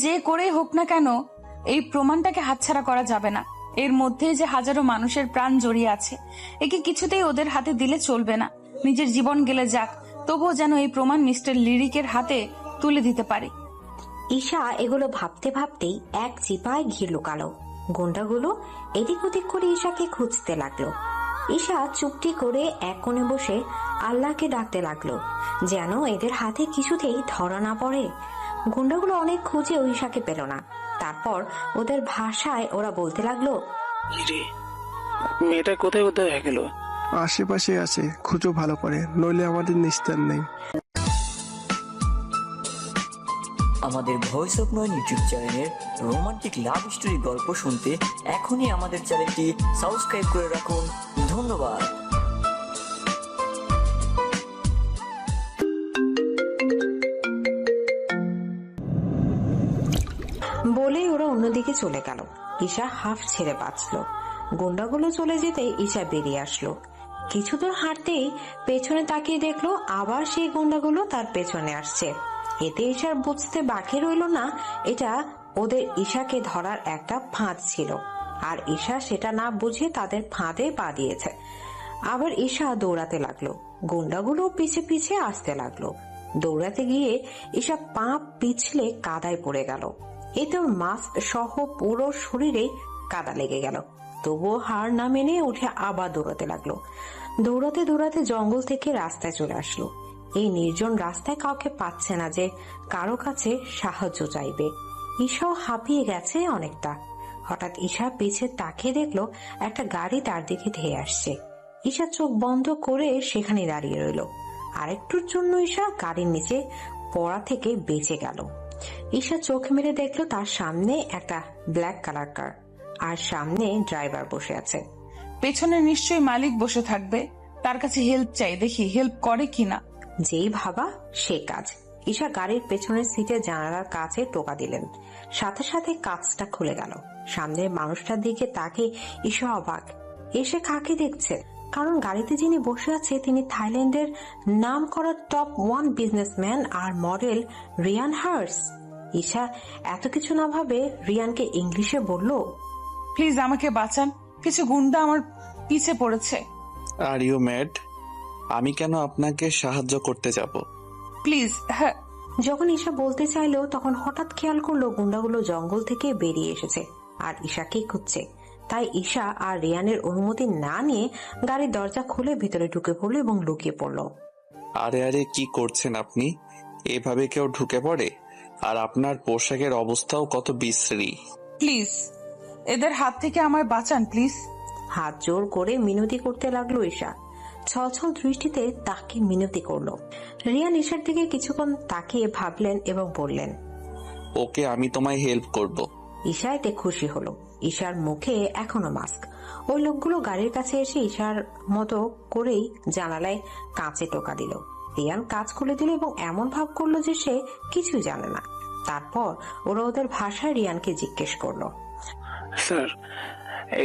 যে করেই হোক না কেন এই প্রমাণটাকে হাতছাড়া করা যাবে না। এর মধ্যে যে হাজারো মানুষের প্রাণ জড়িয়ে আছে, একে কিছুতেই ওদের হাতে দিলে চলবে না। নিজের জীবন গেলে যাক, তবুও যেন এই প্রমাণ মিস্টার লিরিকের হাতে তুলে দিতে পারি। ঈশা এগুলো ভাবতে ভাবতেই এক চিপায় ঘি লুকালো। গুন্ডাগুলো এদিক ওদিক করে ঈশাকে খুঁজতে লাগলো। ঈশা চুপটি করে এক কোণে বসে আল্লাহকে ডাকতে লাগলো, যেন এদের হাতে কিছুতেই ধরা না পড়ে। গুন্ডাগুলো অনেক খুঁজে ঈশাকে পেল না। তারপর ওদের ভাষায় ওরা বলতে লাগলো, মেয়েটা কোথায় কোথায় হয়ে গেল? আশেপাশে আছে, খুঁজো ভালো করে, নইলে আমাদের নিস্তার নেই। আমাদের ভয়েস অফ নয়ন ইউটিউব চ্যানেলের রোমান্টিক লাভ স্টোরি গল্প শুনতে এখনই আমাদের চ্যানেলটি সাবস্ক্রাইব করে রাখুন। ধন্যবাদ। বলে ওরা অন্যদিকে চলে গেল। ঈশা হাফ ছেড়ে বাঁচলো। গুন্ডাগুলো চলে যেতেই ঈশা বেরিয়ে আসলো। কিছু দূর হাঁটতেই পেছনে তাকিয়ে দেখলো আবার সেই গুন্ডাগুলো তার পেছনে আসছে। এতে ঈশার বুঝতে বাকি রইল না এটা ওদের ঈশাকে ধরার একটা ফাঁদ ছিল, আর ঈশা সেটা না বুঝে তাদের ফাঁদে পা দিয়েছে। আবার ঈশা দৌড়াতে লাগলো। গুন্ডাগুলো পিছে পিছে আসতে লাগলো। দৌড়াতে গিয়ে ঈশা পা পিছলে কাদায় পড়ে গেল। এতে ওর মাস্ক সহ পুরো শরীরে কাদা লেগে গেল। তবুও হার না মেনে উঠে আবার দৌড়াতে লাগলো। দৌড়াতে দৌড়াতে জঙ্গল থেকে রাস্তায় চলে আসলো। এই নির্জন রাস্তায় কাউকে পাচ্ছে না যে কারো কাছে সাহায্য চাইবে। ঈশাও হাঁপিয়ে গেছে অনেকটা। হঠাৎ ঈশা পিছে তাকিয়ে দেখলো একটা গাড়ি তার দিকে ধেয়ে আসছে। ঈশা চোখ বন্ধ করে সেখানে দাঁড়িয়ে রইল। আরেকটুর জন্য ঈশা গাড়ির নিচে পড়া থেকে বেঁচে গেল। ঈশা চোখ মেরে দেখলো তার সামনে একটা ব্ল্যাক কালার কার, আর সামনে ড্রাইভার বসে আছে। পেছনে নিশ্চয়ই মালিক বসে থাকবে, তার কাছে হেল্প চাই, দেখি হেল্প করে কিনা। যেই ভাবা সে কাজ। ঈশা গাড়ির পেছনের সিটে জানালার কাছে টোকা দিলেন। সাথে সাথে কাঁচটা খুলে গেল। সামনের মানুষটার দিকে তাকে ঈশা অবাক। এসে কাকে দেখছে, কারণ গাড়িতে যিনি বসে আছে তিনি থাইল্যান্ডের নাম করা টপ 1 বিজনেসম্যান আর মডেল রিয়ান হার্স। ঈশা এত কিছু না ভাবে রিয়ানকে ইংলিশে বলল, প্লিজ আমাকে বাঁচান, কিছু গুন্ডা আমার পিছে পড়েছে। Are you mad? আমি কেন আপনাকে সাহায্য করতে যাব? প্লিজ। হ্যাঁ। যখন ঈশা বলতে চাইলো তখন হঠাৎ খেয়াল করলো গুন্ডাগুলো জঙ্গল থেকে বেরিয়ে এসেছে আর ঈশাকে খুঁজছে। তাই ঈশা আর রিয়ানের অনুমতি না নিয়ে গাড়ির দরজা খুলে ভিতরে ঢুকে পড়লো এবং লুকিয়ে পড়লো। আরে আরে, কি করছেন আপনি? এভাবে কেউ ঢুকে পড়ে? আর আপনার পোশাকের অবস্থাও কত বিশ্রী। প্লিজ এদের হাত থেকে আমায় বাঁচান প্লিজ। হাত জোর করে মিনতি করতে লাগলো ঈশা। ছলছল দৃষ্টিতে তাকে মিনতি করলো। রিয়ান ঈশার দিকে কিছুক্ষণ তাকিয়ে ভাবলেন এবং বললেন, ওকে, আমি তোমায় হেল্প করব। ঈশা এতে খুশি হলো। ঈশার মুখে এখনো মাস্ক। ওই লোকগুলো গাড়ির কাছে এসে ঈশার মতো করেই জানালায় কাঁচে টোকা দিল। রিয়ান কাঁচ খুলে দিল এবং এমন ভাব করলো যে সে কিছু জানে না। তারপর ওরা ওদের ভাষায় রিয়ানকে জিজ্ঞেস করলো, স্যার,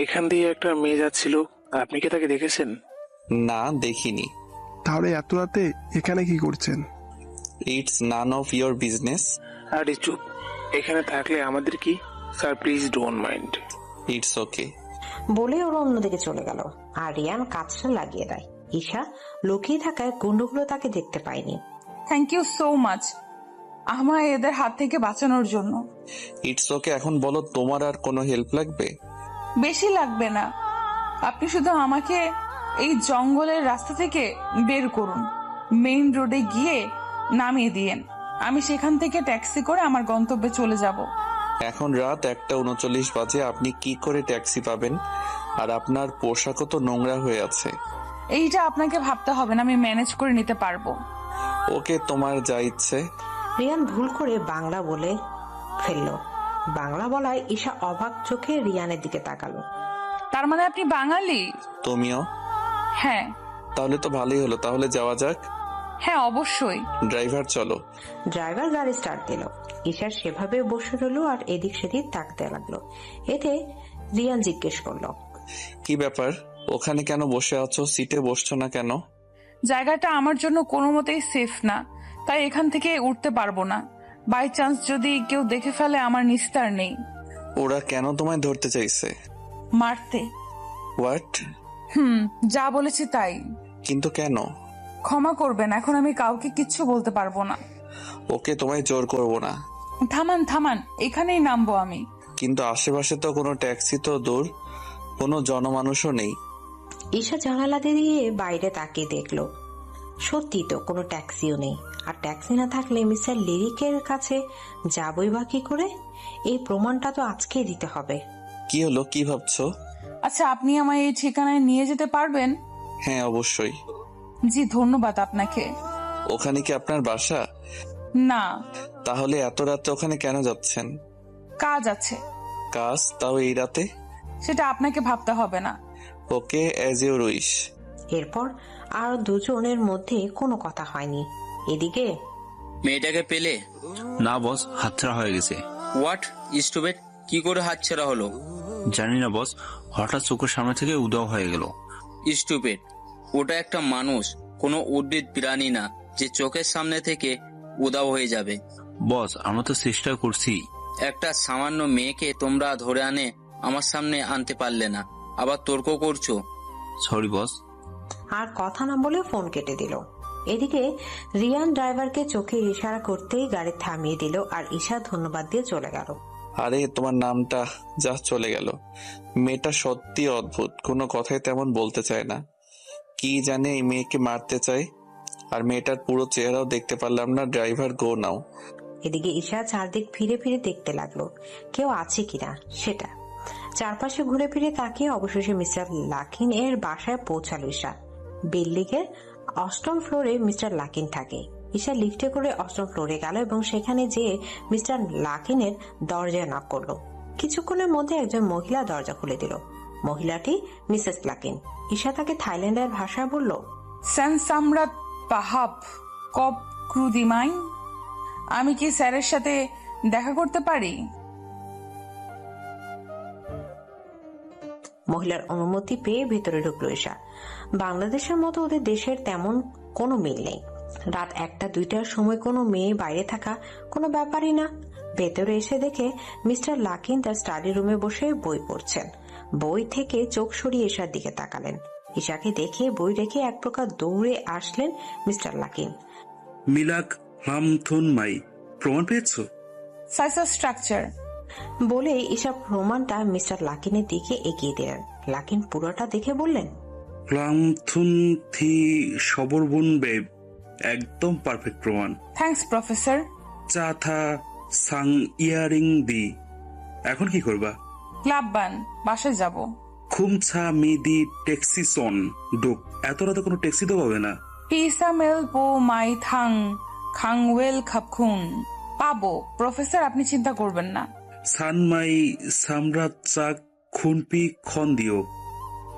এখান দিয়ে একটা মেয়ে যাচ্ছিল, আপনি কি তাকে দেখেছেন? না, দেখিনি। তাহলে এত রাতে এখানে কি করছেন? It's none of your business. আরে চুপ, এখানে থাকলে আমাদের কি? Sir please don't mind. It's okay. বলে ওরা অন্যদিকে চলে গেল আর রিয়ান কাঁচটা লাগিয়ে দেয়। ঈশা লুকিয়ে থাকায় গুন্ডগুলো তাকে দেখতে পায়নি। থ্যাংক ইউ সো মাচ আমায় এদের হাত থেকে বাঁচানোর জন্য। It's okay. এখন বলো, তোমার আর কোনো হেল্প লাগবে? বেশি লাগবে না, আপনি শুধু আমাকে এই জঙ্গলের রাস্তা থেকে বের করুন, মেইন রোডে গিয়ে নামিয়ে দিয়েন। আমি সেখান থেকে ট্যাক্সি করে আমার গন্তব্যে চলে যাব। এখন রাত 1:39 বাজে, আপনি কি করে ট্যাক্সি পাবেন? আর আপনার পোশাকও তো নোংরা হয়ে আছে। এইটা আপনাকে ভাবতে হবে না, আমি ম্যানেজ করে নিতে পারবো। ওকে, তোমার যা ইচ্ছে। রিয়ান ভুল করে বাংলা বলে ফেললো। বাংলা বলায় ঈশা অবাক চোখে রিয়ানের দিকে তাকালো। তার মানে আপনি বাঙালি? তুমিও? হ্যাঁ। তাহলে তো ভালোই হলো, তাহলে যাওয়া যাক। হ্যাঁ অবশ্যই। ড্রাইভার চলো। ড্রাইভার গাড়ি স্টার্ট দিল। ঈশা সেভাবে বসে রইল আর এদিক সেদিক তাকতে লাগলো। এতে রিয়ান জিজ্ঞেস করলো, কি ব্যাপার, ওখানে কেন বসে আছো? সিটে বসছো না কেন? জায়গাটা আমার জন্য কোনো মতেই সেফ না, তাই এখান থেকে উঠতে পারবো না। বাই চান্স যদি কেউ দেখে ফেলে আমার নিস্তার নেই। ওরা কেন তোমায় ধরতে চাইছে? মারতে। হোয়াট? যা বলেছি তাই। কিন্তু কেন? ক্ষমা করবেন, এখন আমি কাউকে কিচ্ছু বলতে পারবো না। ওকে, তোমায় জোর করব না। থামান থামান, এখানেই নামবো আমি। কিন্তু আশেপাশে তো কোনো ট্যাক্সি তো দূর, কোনো জনমানুষও নেই। ঈশা জানালা দিয়ে বাইরে তাকিয়ে দেখলো, সত্যি তো কোনো ট্যাক্সিও নেই। আর ট্যাক্সি না থাকলে মিস্টার লিরিকের কাছে যাবই বা কি করে? এই প্রমাণটা তো আজকেই দিতে হবে। কি হলো, কি ভাবছো? আচ্ছা, আপনি আমায় এই ঠিকানায় নিয়ে যেতে পারবেন? হ্যাঁ, অবশ্যই। জি, ধন্যবাদ আপনাকে। ওখানে কি আপনার বাসা? না। তাহলে এত রাতে ওখানে কেন যাচ্ছেন? কাজ আছে। কাজ? তাও এই রাতে? সেটা আপনাকে ভাবতে হবে না। ওকে, অ্যাজ ইউর উইশ। এরপর আর দুজনের মধ্যে কোনো কথা হয়নি। এদিকে মেয়েটাকে পেলে? না বস, হাতছাড়া হয়ে গেছে। হোয়াট স্টুপিড, কি করে হাতছাড়া হলো? জানি না বস, হঠাৎ চোখের সামনে থেকে উধাও হয়ে গেল। স্টুপিড, ওটা একটা মানুষ, কোনো উদ্ভিদ প্রাণী না যে চোখের সামনে থেকে উধাও হয়ে যাবে। বস, আমরা তো চেষ্টা করছি। একটা সামান্য মেয়েকে তোমরা ধরে আনে আমার সামনে আনতে পারলে না, আবার তর্ক করছো। Sorry boss. আর কথা না বলে ফোন কেটে দিল। এদিকে রিয়ান ড্রাইভারকে চোখে ইশারা করতেই গাড়ি থামিয়ে দিল আর ঈশা ধন্যবাদ দিয়ে চলে গেল। আরে তোমার নামটা যা চলে গেল। মেয়েটা সত্যি অদ্ভুত, কোনো কথাই তেমন বলতে চায় না। কি জানে এই মেয়েকে মারতে চায়। আর মেয়েটার পুরো চেহারাও দেখতে পারলাম না। ড্রাইভার, গো নাও। এদিকে ঈশা চারদিক ফিরে ফিরে দেখতে লাগলো কেউ আছে কিনা সেটা। চারপাশে ঘুরে ফিরে তাকিয়ে অবশেষে মিস্টার লাকিন এর বাসায় পৌঁছালো ঈশা। বিল্ডিং এর 8ম ফ্লোরে মিস্টার লাকিন থাকে। ঈশা লিফটে করে 8ম ফ্লোরে গেল এবং সেখানে যেয়ে মিস্টার লাকিনের দরজায় নক করলো। কিছুক্ষণের মধ্যে একজন মহিলা দরজা খুলে দিল। মহিলাটি মিসেস লাকিন। ঈশা তাকে থাইল্যান্ডের ভাষায় বলল, সেন সামরাত পাহাব কপ ক্রুদিমাই, আমি কি স্যারের সাথে দেখা করতে পারি? মহিলার অনুমতি পেয়ে ভেতরে ঢুকলো ঈশা। বাংলাদেশের মতো ওদের দেশের তেমন কোনো মিল নেই। রাত 1টা-2টার সময় কোনো মেয়ে বাইরে থাকা কোনো ব্যাপারই না। ভেতরে এসে দেখে মিস্টার লাকিন তার স্টাডি রুমে বসে বই পড়ছেন। বই থেকে চোখ সরিয়ে ঈশার দিকে তাকালেন। ঈশাকে দেখে বই রেখে এক প্রকার দৌড়ে আসলেন মিস্টার লাকিন। মিলাক হামথুন মাই, প্রমাণ পেয়েছো? সাইসার স্ট্রাকচার বলে ঈশা প্রমাণটা মিস্টার লাকিনের দিকে এগিয়ে দিলেন। লাকিন পুরোটা দেখে বললেন, রামথুন থি সবরবুন বেব, একদম পারফেক্ট প্রমাণ। Thanks professor. চা থা সাং ইয়ারিং দি, এখন কি করবা? ক্লাব বান, বাসায় যাব। খুমছা মি দি ট্যাক্সি সন ডুক, এত রাতে কোনো ট্যাক্সি তো পাবে না। পিসা মেল পো মাই থাং খাংওয়েল খাপখুন, পাবো প্রফেসর, আপনি চিন্তা করবেন না। সান মাই সামরাত চাক খুনপি খন দিও,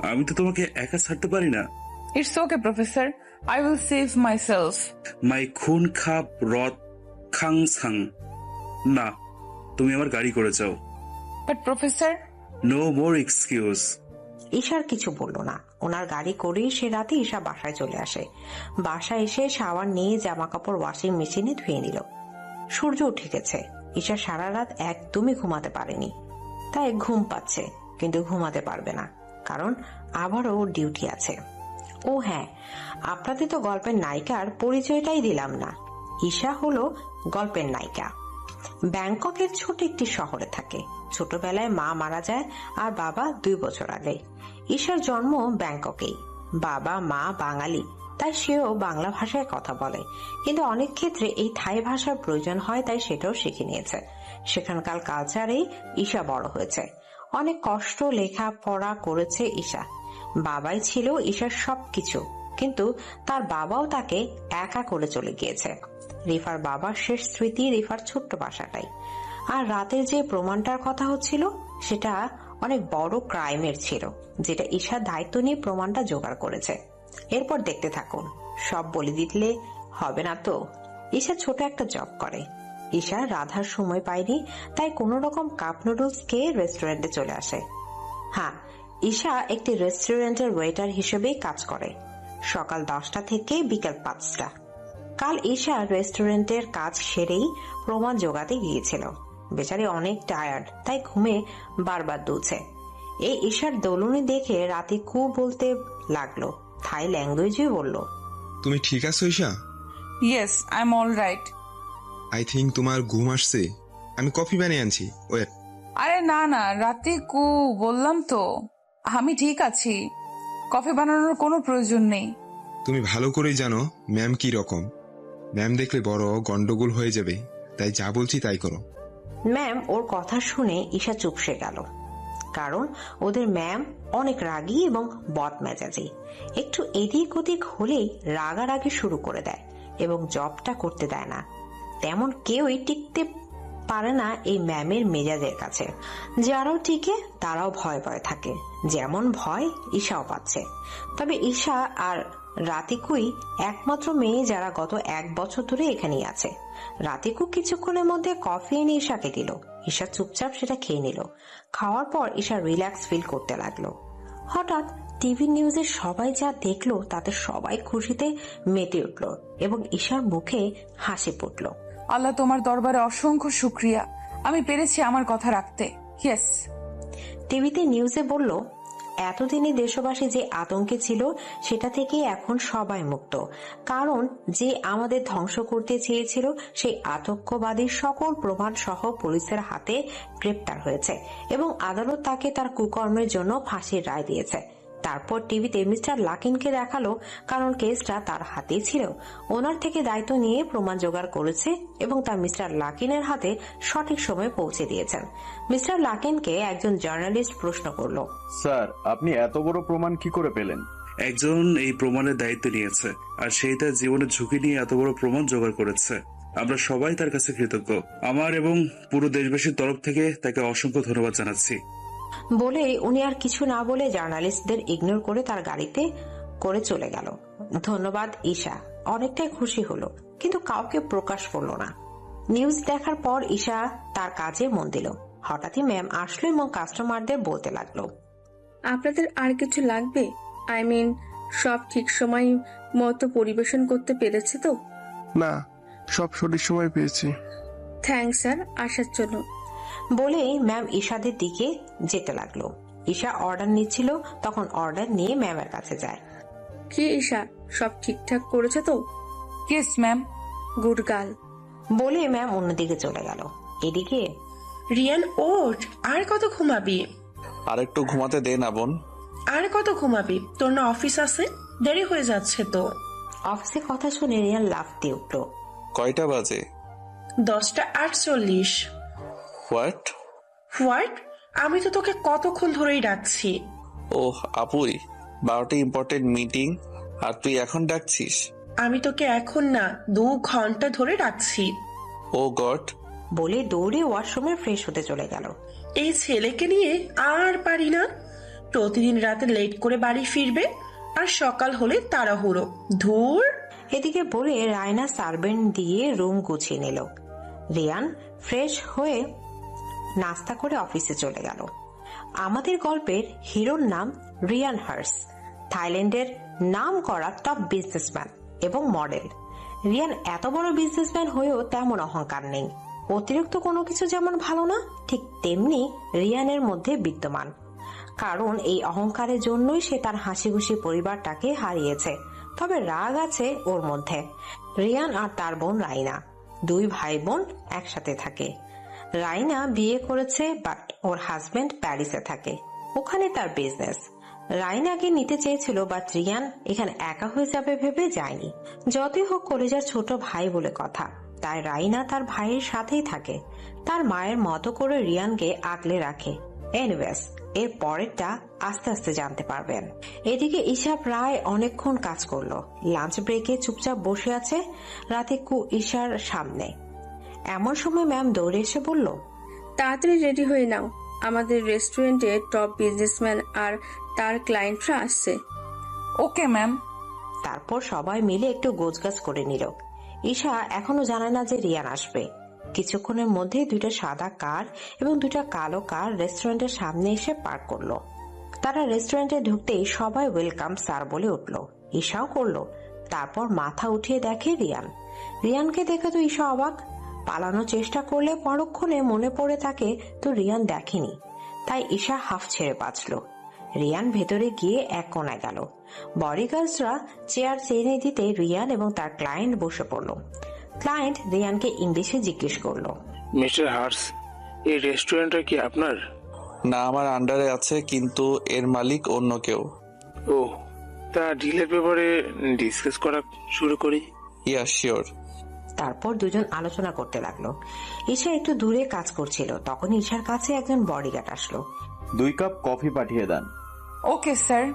আমি তো তোমাকে একা ছাড়তে পারি না। It's okay professor, I will save my self. মাই খুন খাপ রথ খাং সাং, না তুমি আমার গাড়ি করে যাও। But professor. No more excuse. ঈশার কিছু বলল না। ওনার গাড়ি করেই সে রাতে ঈশা বাসায় চলে আসে। বাসায় এসে শাওয়ার নিয়ে জামা কাপড় ওয়াশিং মেশিনে ধুয়ে নিল। সূর্য উঠে গেছে। ঈশা সারা রাত একদমই ঘুমাতে পারেনি। তাই ঘুম পাচ্ছে, কিন্তু ঘুমাতে পারবে না, কারণ আবারও ডিউটি আছে। ও হ্যাঁ, আপনাদের তো গল্পের নায়িকার পরিচয়টাই দিলাম না। ঈশা হলো গল্পের নায়িকা। ব্যাংককের ছোট একটি শহরে থাকে। ছোটবেলায় মা মারা যায় আর বাবা 2 বছর আগে। ঈশার জন্ম ব্যাংককেই। বাবা মা বাঙালি, তাই সেও বাংলা ভাষায় কথা বলে, কিন্তু অনেক ক্ষেত্রে এই থাই ভাষার প্রয়োজন হয়, তাই সেটাও শিখে নিয়েছে। সেখানকার কালচারেই ঈশা বড় হয়েছে। অনেক কষ্ট লেখা পড়া করেছে ঈশা। বাবাই ছিল ঈশার সবকিছু, কিন্তু তার বাবাও তাকে একা করে চলে গিয়েছে। রিফার বাবার শেষ স্মৃতি রিফার ছোট্ট বাসাটাই। আর রাতের যে প্রমাণটার কথা হচ্ছিল সেটা অনেক বড় ক্রাইমের ছিল, যেটা ঈশা দায়িত্ব নিয়ে প্রমাণটা জোগাড় করেছে। এরপর দেখতে থাকুন, সব বলে দিলে হবে না তো। ঈশা ছোট একটা জব করে। ঈশা রাধার সময় পায়নি, তাই কোনো রকম কাপ নুডলস খেয়ে রেস্টুরেন্টে চলে আসে। হ্যাঁ, ঈশা একটি রেস্টুরেন্টের ওয়েটার হিসেবেই কাজ করে, সকাল 10টা থেকে বিকাল 5টা। কাল ঈশা রেস্টুরেন্টের কাজ সেরেই প্রমাণ জোগাতে গিয়েছিল। বেচারি অনেক টায়ার্ড, তাই ঘুমে বারবার দুলছে। এই ঈশার দোলনি দেখে রাতিকু বলতে লাগলো, থাই ল্যাঙ্গুয়েজে বলল, তুমি ঠিক আছো Isha? Yes, I am all right. I think তোমার ঘুম আসছে, আমি কফি বানিয়ে আনছি, ওয়েট। আরে না না রাতিকু, বললাম তো আমি ঠিক আছি, কফি বানানোর কোনো প্রয়োজন নেই। তুমি ভালো করেই জানো ম্যাম কি রকম। ম্যাম দেখলে বড় গন্ডগোল হয়ে যাবে, তাই যা বলছি তাই করো। ম্যাম ওর কথা শুনে ঈশা চুপসে গেল, কারণ ওদের ম্যাম অনেক রাগী এবং বদমেজাজি। একটু এদিক ওদিক হলেই রাগারাগি শুরু করে দেয় এবং জবটা করতে দেয় না। তেমন কেউই টিকতে পারে না এই ম্যামের মেজাজের কাছে। যারাও টিকে তারাও ভয় ভয় থাকে, যেমন ভয় ঈশাও পাচ্ছে। তবে ঈশা আর রাতিকুই একমাত্র মেয়ে যারা গত 1 বছর ধরে এখানেই আছে। রাতিকু কিছুক্ষণের মধ্যে কফি এনে ঈশাকে দিল। ঈশা চুপচাপ সেটা খেয়ে নিল। খাওয়ার পর ঈশা রিল্যাক্স ফিল করতে লাগলো। হঠাৎ টিভি নিউজে সবাই যা দেখলো তাতে সবাই খুশিতে মেতে উঠল এবং ঈশার মুখে হাসি ফুটল। আল্লাহ তোমার দরবারে অসংখ্য শুক্রিয়া, আমি পেরেছি আমার কথা রাখতে। ইয়েস। টিভিতে নিউজে বলল, এতদিনে দেশবাসী যে আতঙ্কে ছিল সেটা থেকে এখন সবাই মুক্ত, কারণ যে আমাদের ধ্বংস করতে চেয়েছিল সেই আতঙ্কবাদীর সকল প্রমাণ সহ পুলিশের হাতে গ্রেপ্তার হয়েছে এবং আদালত তাকে তার কুকর্মের জন্য ফাঁসির রায় দিয়েছে। তারপর টিভিতে মিস্টার লাকিনকে দেখালো, কারণ কেসটা তার হাতেই ছিল। ওনার থেকে দায়িত্ব নিয়ে প্রমাণ জোগাড় করেছে এবং তা মিস্টার লাকিনের হাতে সঠিক সময়ে পৌঁছে দিয়েছেন। মিস্টার লাকিনকে একজন জার্নালিস্ট প্রশ্ন করলো, স্যার আপনি এত বড় প্রমাণ কি করে পেলেন? একজন এই প্রমাণের দায়িত্ব নিয়েছে, আর সেই তার জীবনের ঝুঁকি নিয়ে এত বড় প্রমাণ জোগাড় করেছে। আমরা সবাই তার কাছে কৃতজ্ঞ। আমার এবং পুরো দেশবাসীর তরফ থেকে তাকে অসংখ্য ধন্যবাদ জানাচ্ছি। বলে উনি আর কিছু না বলে জার্নালিস্টদের ইগনোর করে তার গাড়িতে করে চলে গেল। ধন্যবাদ ঈশা অনেকটাই খুশি হলো, কিন্তু কাউকে প্রকাশ করলো না। নিউজ দেখার পর ঈশা তার কাজে মন দিল। হঠাৎই ম্যাম আসলো এবং কাস্টমারদের বলতে লাগলো, আপনাদের আর কিছু লাগবে? আই মিন, সব ঠিক সময় মতো পরিবেশন করতে পেরেছে তো? না, সব সঠিক সময় পেয়েছি। থ্যাঙ্কস স্যার, আসার জন্য। বলেই ম্যাম ঈশাদের দিকে যেতে লাগলো। ঈশা অর্ডার নিচ্ছিল, তখন অর্ডার নিয়ে ম্যামের কাছে যায়। কি ঈশা, সব ঠিকঠাক করেছে তো? Yes ma'am. Good girl. বলে ম্যাম অন্যদিকে চলে গেল। এদিকে রিয়ান ওঠ, আর কত ঘুমাবি? আর একটু ঘুমাতে দে না বোন। আর কত ঘুমাবি? তোর না অফিস আছে, দেরি হয়ে যাচ্ছে তো। অফিসে কথা শুনে রিয়ান লাফ দিয়ে উঠল। কয়টা বাজে? 10:48। হোয়াট? হোয়াট? আমি তো তোকে কতক্ষণ ধরেই ডাকছি। ওহ আপুই, 12টা ইম্পর্টেন্ট মিটিং আর তুই এখন ডাকছিস? আমি তোকে এখন না 2 ঘন্টা ধরে ডাকছি। ও গড। বলে দৌড়ে ওয়াশরুমে ফ্রেশ হতে চলে গেল। এই ছেলেকে নিয়ে আর পারি না। প্রতিদিন রাতে লেট করে বাড়ি ফিরবে আর সকাল হলে তাড়াহুড়ো। ধুর। এদিকে বলে রায়না সার্ভেন্ট দিয়ে রুম গুছিয়ে নিল। রিয়ান ফ্রেশ হয়ে নাস্তা করে অফিসে চলে গেল। আমাদের গল্পের হিরোর নাম রিয়ান হার্স, থাইল্যান্ডের নাম করা টপ বিজনেসম্যান এবং মডেল। রিয়ান এত বড় বিজনেসম্যান হয়েও তেমন অহংকার নেই। অতিরিক্ত কোনো কিছু যেমন ভালো না, ঠিক তেমনি রিয়ানের মধ্যে বিদ্যমান। কারণ এই অহংকারের জন্যই সে তার হাসি খুশি পরিবারটাকে হারিয়েছে। তবে রাগ আছে ওর মধ্যে। রিয়ান আর তার বোন রাইনা, 2 ভাই বোন একসাথে থাকে। রাইনা বিয়ে করেছে, বাট ওর হাজবেন্ড প্যারিসে থাকে, ওখানে তার বিজনেস। রাইনাকে নিতে চেয়েছিল, বাট রিয়ান এখানে একা হয়ে যাবে ভেবে যায়নি। যতই হোক কলেজার ছোট ভাই বলে কথা, তাই রাইনা তার ভাইয়ের সাথেই থাকে। তার মায়ের মতো করে রিয়ানকে আগলে রাখে। এনিওয়েজ, এর পরেরটা আস্তে আস্তে জানতে পারবেন। এদিকে ঈশা প্রায় অনেকক্ষণ কাজ করলো। লাঞ্চ ব্রেকে চুপচাপ বসে আছে রাতিকু ঈশার সামনে। এমন সময় ম্যাম দৌড়ে এসে বলল, তাড়াতাড়ি রেডি হয়ে নাও, আমাদের রেস্টুরেন্টে টপ বিজনেসম্যান আর তার ক্লায়েন্টরা আসছে। Okay ma'am. তারপর সবাই মিলে একটু গোছগাছ করে নিল। ঈশা এখনো জানে না যে রিয়ান আসবে। কিছুক্ষণের মধ্যে 2টা সাদা কার এবং 2টা কালো কার রেস্টুরেন্টের সামনে এসে পার্ক করলো। তারা রেস্টুরেন্টে ঢুকতেই সবাই ওয়েলকাম স্যার বলে উঠল। ঈশাও করলো। তারপর মাথা উঠিয়ে দেখে রিয়ান। রিয়ানকে দেখে তো ঈশা অবাক। পালানোর চেষ্টা করলে পরক্ষণে মনে পড়ে থাকে তো রিয়ান দেখেনি, তাই ঈশা হাফ ছেড়ে বাঁচল। রিয়ান ভেতরে গিয়ে এক কোণায় গেল। বডিগার্ডসরা চেয়ার চেনে দিতে রিয়ান এবং তার ক্লায়েন্ট বসে পড়ল। ক্লায়েন্ট রিয়ানকে ইংলিশে জিজ্ঞেস করলো, মিস্টার হার্স, এই রেস্টুরেন্টটা কি আপনার? না, আমার আন্ডারে আছে, কিন্তু এর মালিক অন্য কেউ। ও, তা ডিলের ব্যাপারে ডিসকাস করা শুরু করি। ইয়া, শিওর। তারপর দুজন আলোচনা করতে লাগলো। ঈশা একটু দূরে কাজ করছিল, তখন ঈশার কাছে একজন বডিগার্ড আসলো। 2 কাপ কফি পাঠিয়ে দেন। Okay sir.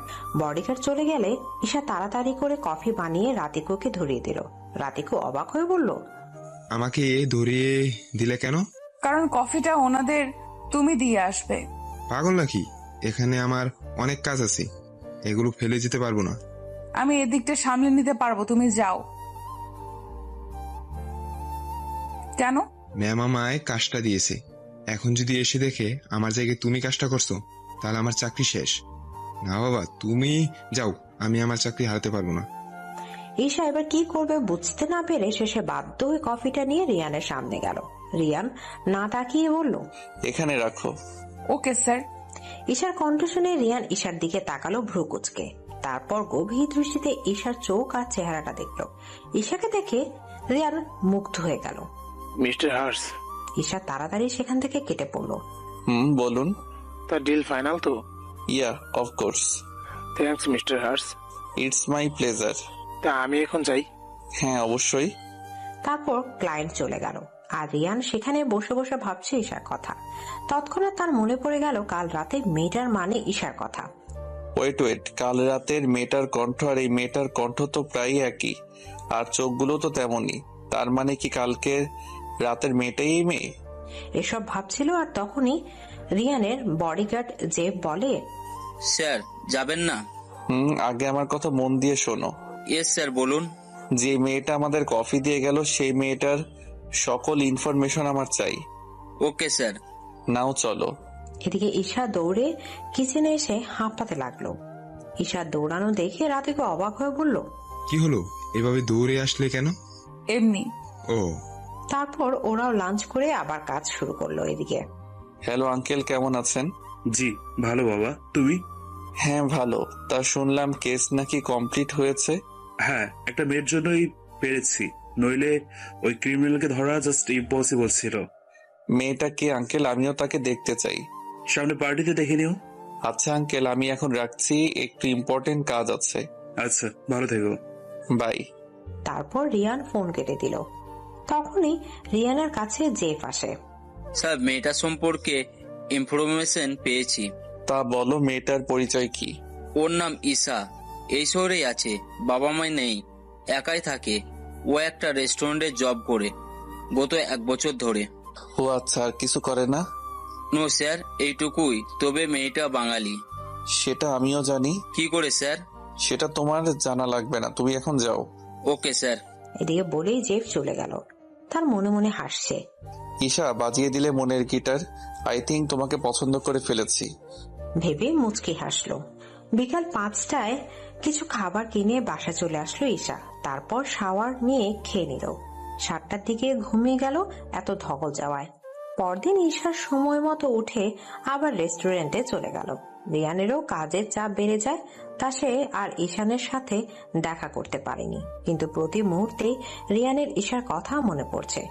বডিগার্ড চলে গেলে ঈশা তাড়াতাড়ি করে কফি বানিয়ে রাতিকুকে ধরিয়ে দিল। রাতিকু অবাক হয়ে বলল, আমাকে ধরিয়ে দিলে কেন? কারণ কফিটা ওনাদের তুমি দিয়ে আসবে। পাগল নাকি? এখানে আমার অনেক কাজ আছে, এগুলো ফেলে যেতে পারবো না। আমি এদিকটা সামলে নিতে পারবো, তুমি যাও। কেন? ম্যাম আমায় কাজটা দিয়েছে, এখন যদি এসে দেখে আমার জায়গায় তুমি কাজটা করছো তাহলে আমার চাকরি শেষ। না বাবা, তুমি যাও, আমি আমার চাকরি হারাতে পারবো না। ঈশা এবার কি করবে বুঝতে না পেরে শেষে বাধ্য হয়ে কফিটা নিয়ে রিয়ানের সামনে গেল। রিয়ান না তাকিয়ে বলল, এখানে রাখো। Okay sir. ঈশার কণ্ঠ শুনে রিয়ান ঈশার দিকে তাকালো ভ্রু কুঁচকে। তারপর গভীর দৃষ্টিতে ঈশার চোখ আর চেহারাটা দেখল। ঈশাকে দেখে রিয়ান মুগ্ধ হয়ে গেল। Mister hertz. ঈশা তাড়াতাড়ি সেখান থেকে কেটে পড়ল। বলুন। তা ডিল ফাইনাল তো? Yeah, of course. Thanks mister Hurst. It's my pleasure. তা আমি এখন যাই? হ্যাঁ, অবশ্যই। তারপর ক্লায়েন্ট চলে গেল আর রিয়ান সেখানে বসে বসে ভাবছে ঈশার কথা। তৎক্ষণাৎ তার মনে পড়ে গেল কাল রাতে মেয়েটার মানে ঈশার কথা। ওয়েট, কাল রাতের মেয়েটার কণ্ঠ আর এই মেয়েটার কণ্ঠ তো প্রায় একই, আর চোখগুলো তো তেমনই। তার মানে কি কালকে রাতের মেয়েটাই এই মেয়ে? এসব ভাবছিল আর তখনই রিয়ানের বডিগার্ড জেফ বলে, স্যার যাবেন না? আগে আমার কথা মন দিয়ে শোনো। ইয়েস স্যার, বলুন। যে মেয়েটা আমাদের কফি দিয়ে গেল সেই মেয়েটার সকল ইনফরমেশন আমার চাই। Okay sir. নাও চলো। এদিকে ঈশা দৌড়ে কিচেনে এসে হাঁপাতে লাগলো। ঈশা দৌড়ানো দেখে রাতিকে অবাক হয়ে বলল, কি হলো, এভাবে দৌড়ে আসলে কেন? এমনি। ও। তারপর ওরাও লাঞ্চ করে আবার কাজ শুরু করলো। এদিকে, হ্যালো আঙ্কেল, কেমন আছেন? জি ভালো বাবা, তুমি? হ্যাঁ ভালো। তা শুনলাম কেস নাকি কমপ্লিট হয়েছে? হ্যাঁ, একটা মেয়ের জন্যই পেরেছি, নইলে ওই ক্রিমিনালকে ধরা জাস্ট ইম্পসিবল ছিল। মেয়েটা কে আঙ্কেল? আমিও তাকে দেখতে চাই। সামনে পার্টিতে দেখে নিও। আচ্ছা আঙ্কেল, আমি এখন রাখছি, একটু ইম্পর্টেন্ট কাজ আছে। আচ্ছা, ভালো থেকো। বাই। তারপর রিয়ান ফোন কেটে দিল। তখনই রিয়ানের কাছে জেফ আসে। স্যার, মেয়েটা সম্পর্কে ইনফরমেশন পেয়েছি। তা বলো, মেয়েটার পরিচয় কি? ওর নাম ঈশা, এই শহরেই আছে, বাবা মা নেই, একাই থাকে। ও একটা রেস্টুরেন্টে জব করে গত 1 বছর ধরে। ও আচ্ছা, আর কিছু করে না? নো স্যার, এইটুকুই। তবে মেয়েটা বাঙালি। সেটা আমিও জানি। কি করে স্যার? সেটা তোমার জানা লাগবে না, তুমি এখন যাও। Okay sir. এদিকে বলেই জেফ চলে গেল। তার মনে মনে হাসছে। ঈশা, বাজিয়ে দিলে মনের গিটার। আই থিঙ্ক তোমাকে পছন্দ করে ফেলেছি ভেবে মুচকি হাসলো। বিকাল 5টায় কিছু খাবার কিনে বাসা চলে আসলো ঈশা। তারপর শাওয়ার নিয়ে খেয়ে নিল। 7টার দিকে ঘুমিয়ে গেল এত ধকল যাওয়ায়। পরদিন ঈশার সময় মতো উঠে আবার রেস্টুরেন্টে চলে গেল। রিয়ানেরও কাজের চাপ বেড়ে যায়, তা সে আর ঈশানের সাথে দেখা করতে পারেনি। কিন্তু প্রতি মুহূর্তে রিয়ানের ঈশার কথা মনে পড়ছে,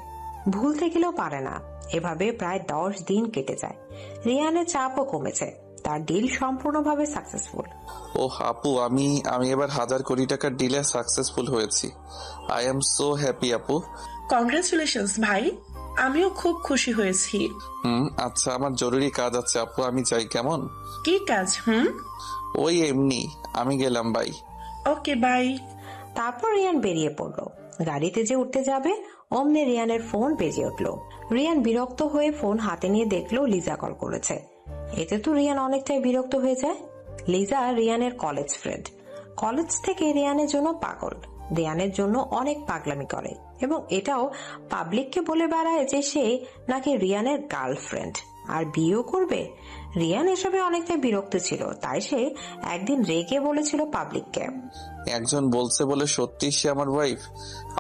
ভুলতে গেলেও পারে না। এভাবে প্রায় 10 দিন কেটে যায়। রিয়ানের চাপও কমেছে, তার ডিল সম্পূর্ণভাবে সাকসেসফুল। ও আপু, আমি এবার 1000 কোটি টাকার ডিলে সাকসেসফুল হয়েছি। আই এম সো হ্যাপি আপু। কংগ্রেচুলেশনস ভাই, আমিও খুব খুশি হয়েছি। আচ্ছা, আমার জরুরি কাজ আছে আপু, আমি যাই। কেমন? কি কাজ? ওই এমনি, আমি গেলাম, বাই। Okay bye. তারপর রিয়ান বেরিয়ে পড়লো। গাড়িতে যে উঠতে যাবে অমনি রিয়ানের ফোন বেজে উঠলো। রিয়ান বিরক্ত হয়ে ফোন হাতে নিয়ে দেখলো লিজা কল করেছে। এতে তো রিয়ান অনেকটাই বিরক্ত হয়ে যায়। লিজা রিয়ানের কলেজ ফ্রেন্ড, কলেজ থেকে রিয়ানের জন্য পাগল, রিয়ানের জন্য অনেক পাগলামি করে এবং এটাও পাবলিককে বলে বেড়ায় যে সে নাকি রিয়ানের গার্লফ্রেন্ড। আর বিয়েও করবে। রিয়ান এসবে অনেকটা বিরক্ত ছিল, তাই সে একদিন রেগে বলেছিল পাবলিককে, একজন বলছে বলে সত্যি সে আমার ওয়াইফ?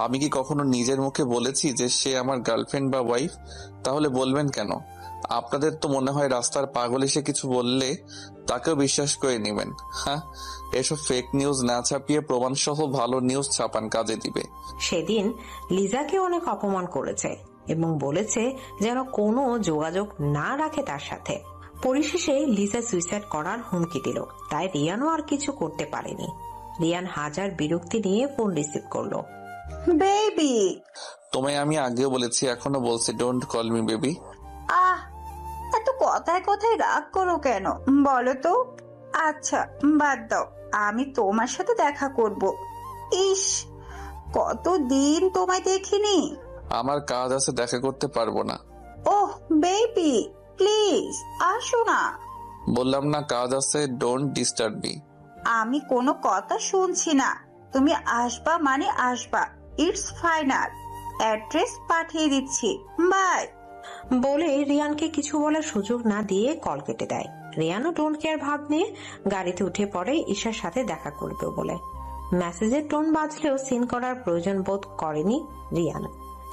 আমি কি কখনো নিজের মুখে বলেছি যে সে আমার গার্লফ্রেন্ড বা ওয়াইফ? তাহলে বলবেন কেন? আপনাদের তো মনে হয় রাস্তার পাগল এসে কিছু বললে তাকেও বিশ্বাস করে নেবেন। হ্যাঁ, এসব ফেক নিউজ না ছাপিয়ে প্রমাণ সহ ভালো নিউজ ছাপান, কাজে দিবে। সেদিন লিজাকে অনেক অপমান করেছে এবং বলেছে যেন কোনো যোগাযোগ না রাখে তার সাথে। পরিশেষে লিজা সুইসাইড করার হুমকি দিল, তাই রিয়ানও আর কিছু করতে পারেনি। রিয়ান হাজার বিরক্তি নিয়ে ফোন রিসিভ করলো। বেবি, তোমায় আমি আগেও বলেছি, এখনো বলছি, ডোন্ট কল মি বেবি। আহ, এত কথায় কথায় রাগ করো কেন বলো তো? আচ্ছা বাদ দাও, আমি তোমার সাথে দেখা করব। ইস, কতদিন তোমায় দেখিনি। আমার কাজ আছে, দেখা করতে পারবো না। ওহ বেবি, প্লিজ আসো না। বললাম না কাজ আছে, ডোন্ট ডিস্টার্ব মি। আমি কোনো কথা শুনছি না, তুমি আসবা মানে আসবা। ইটস ফাইনাল, অ্যাড্রেস পাঠিয়ে দিচ্ছি, বাই। বলে রিয়ানকে কিছু বলার সুযোগ না দিয়ে কল কেটে দেয়। রিয়ানও ডোন্ট কেয়ার ভাব নিয়ে গাড়িতে উঠে পড়ে ঈশার সাথে দেখা করবে বলে। মেসেজের টোন বাজলেও সিন করার প্রয়োজন বোধ করেনি রিয়ান।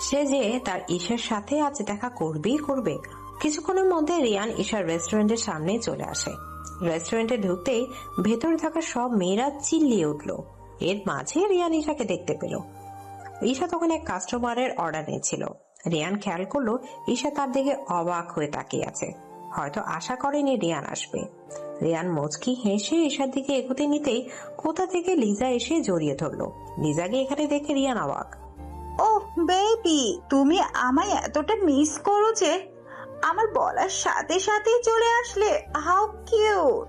সে যে তার ঈশার সাথে আজ দেখা করবেই করবে। কিছুক্ষণের মধ্যে রিয়ান ঈশার রেস্টুরেন্টের সামনে চলে আসে। রেস্টুরেন্টে ঢুকতেই ভেতরে থাকা সব মেয়েরা চিল্লিয়ে উঠল। এর মাঝে রিয়ান ঈশাকে দেখতে পেল। ঈশা তখন এক কাস্টমারের অর্ডার নিয়েছিল। রিয়ান খেয়াল করলো ঈশা তার দিকে অবাক হয়ে তাকিয়ে আছে, হয়তো আশা করেনি রিয়ান আসবে। রিয়ান মুচকি হেসে ঈশার দিকে এগোতে নিতেই কোথা থেকে লিজা এসে জড়িয়ে ধরলো। লিজাকে এখানে দেখে রিয়ান অবাক। ওহ বেবি, তুমি আমায় এতটা মিস করো যে আমার বলার সাথে সাথেই চলে আসলে। How cute.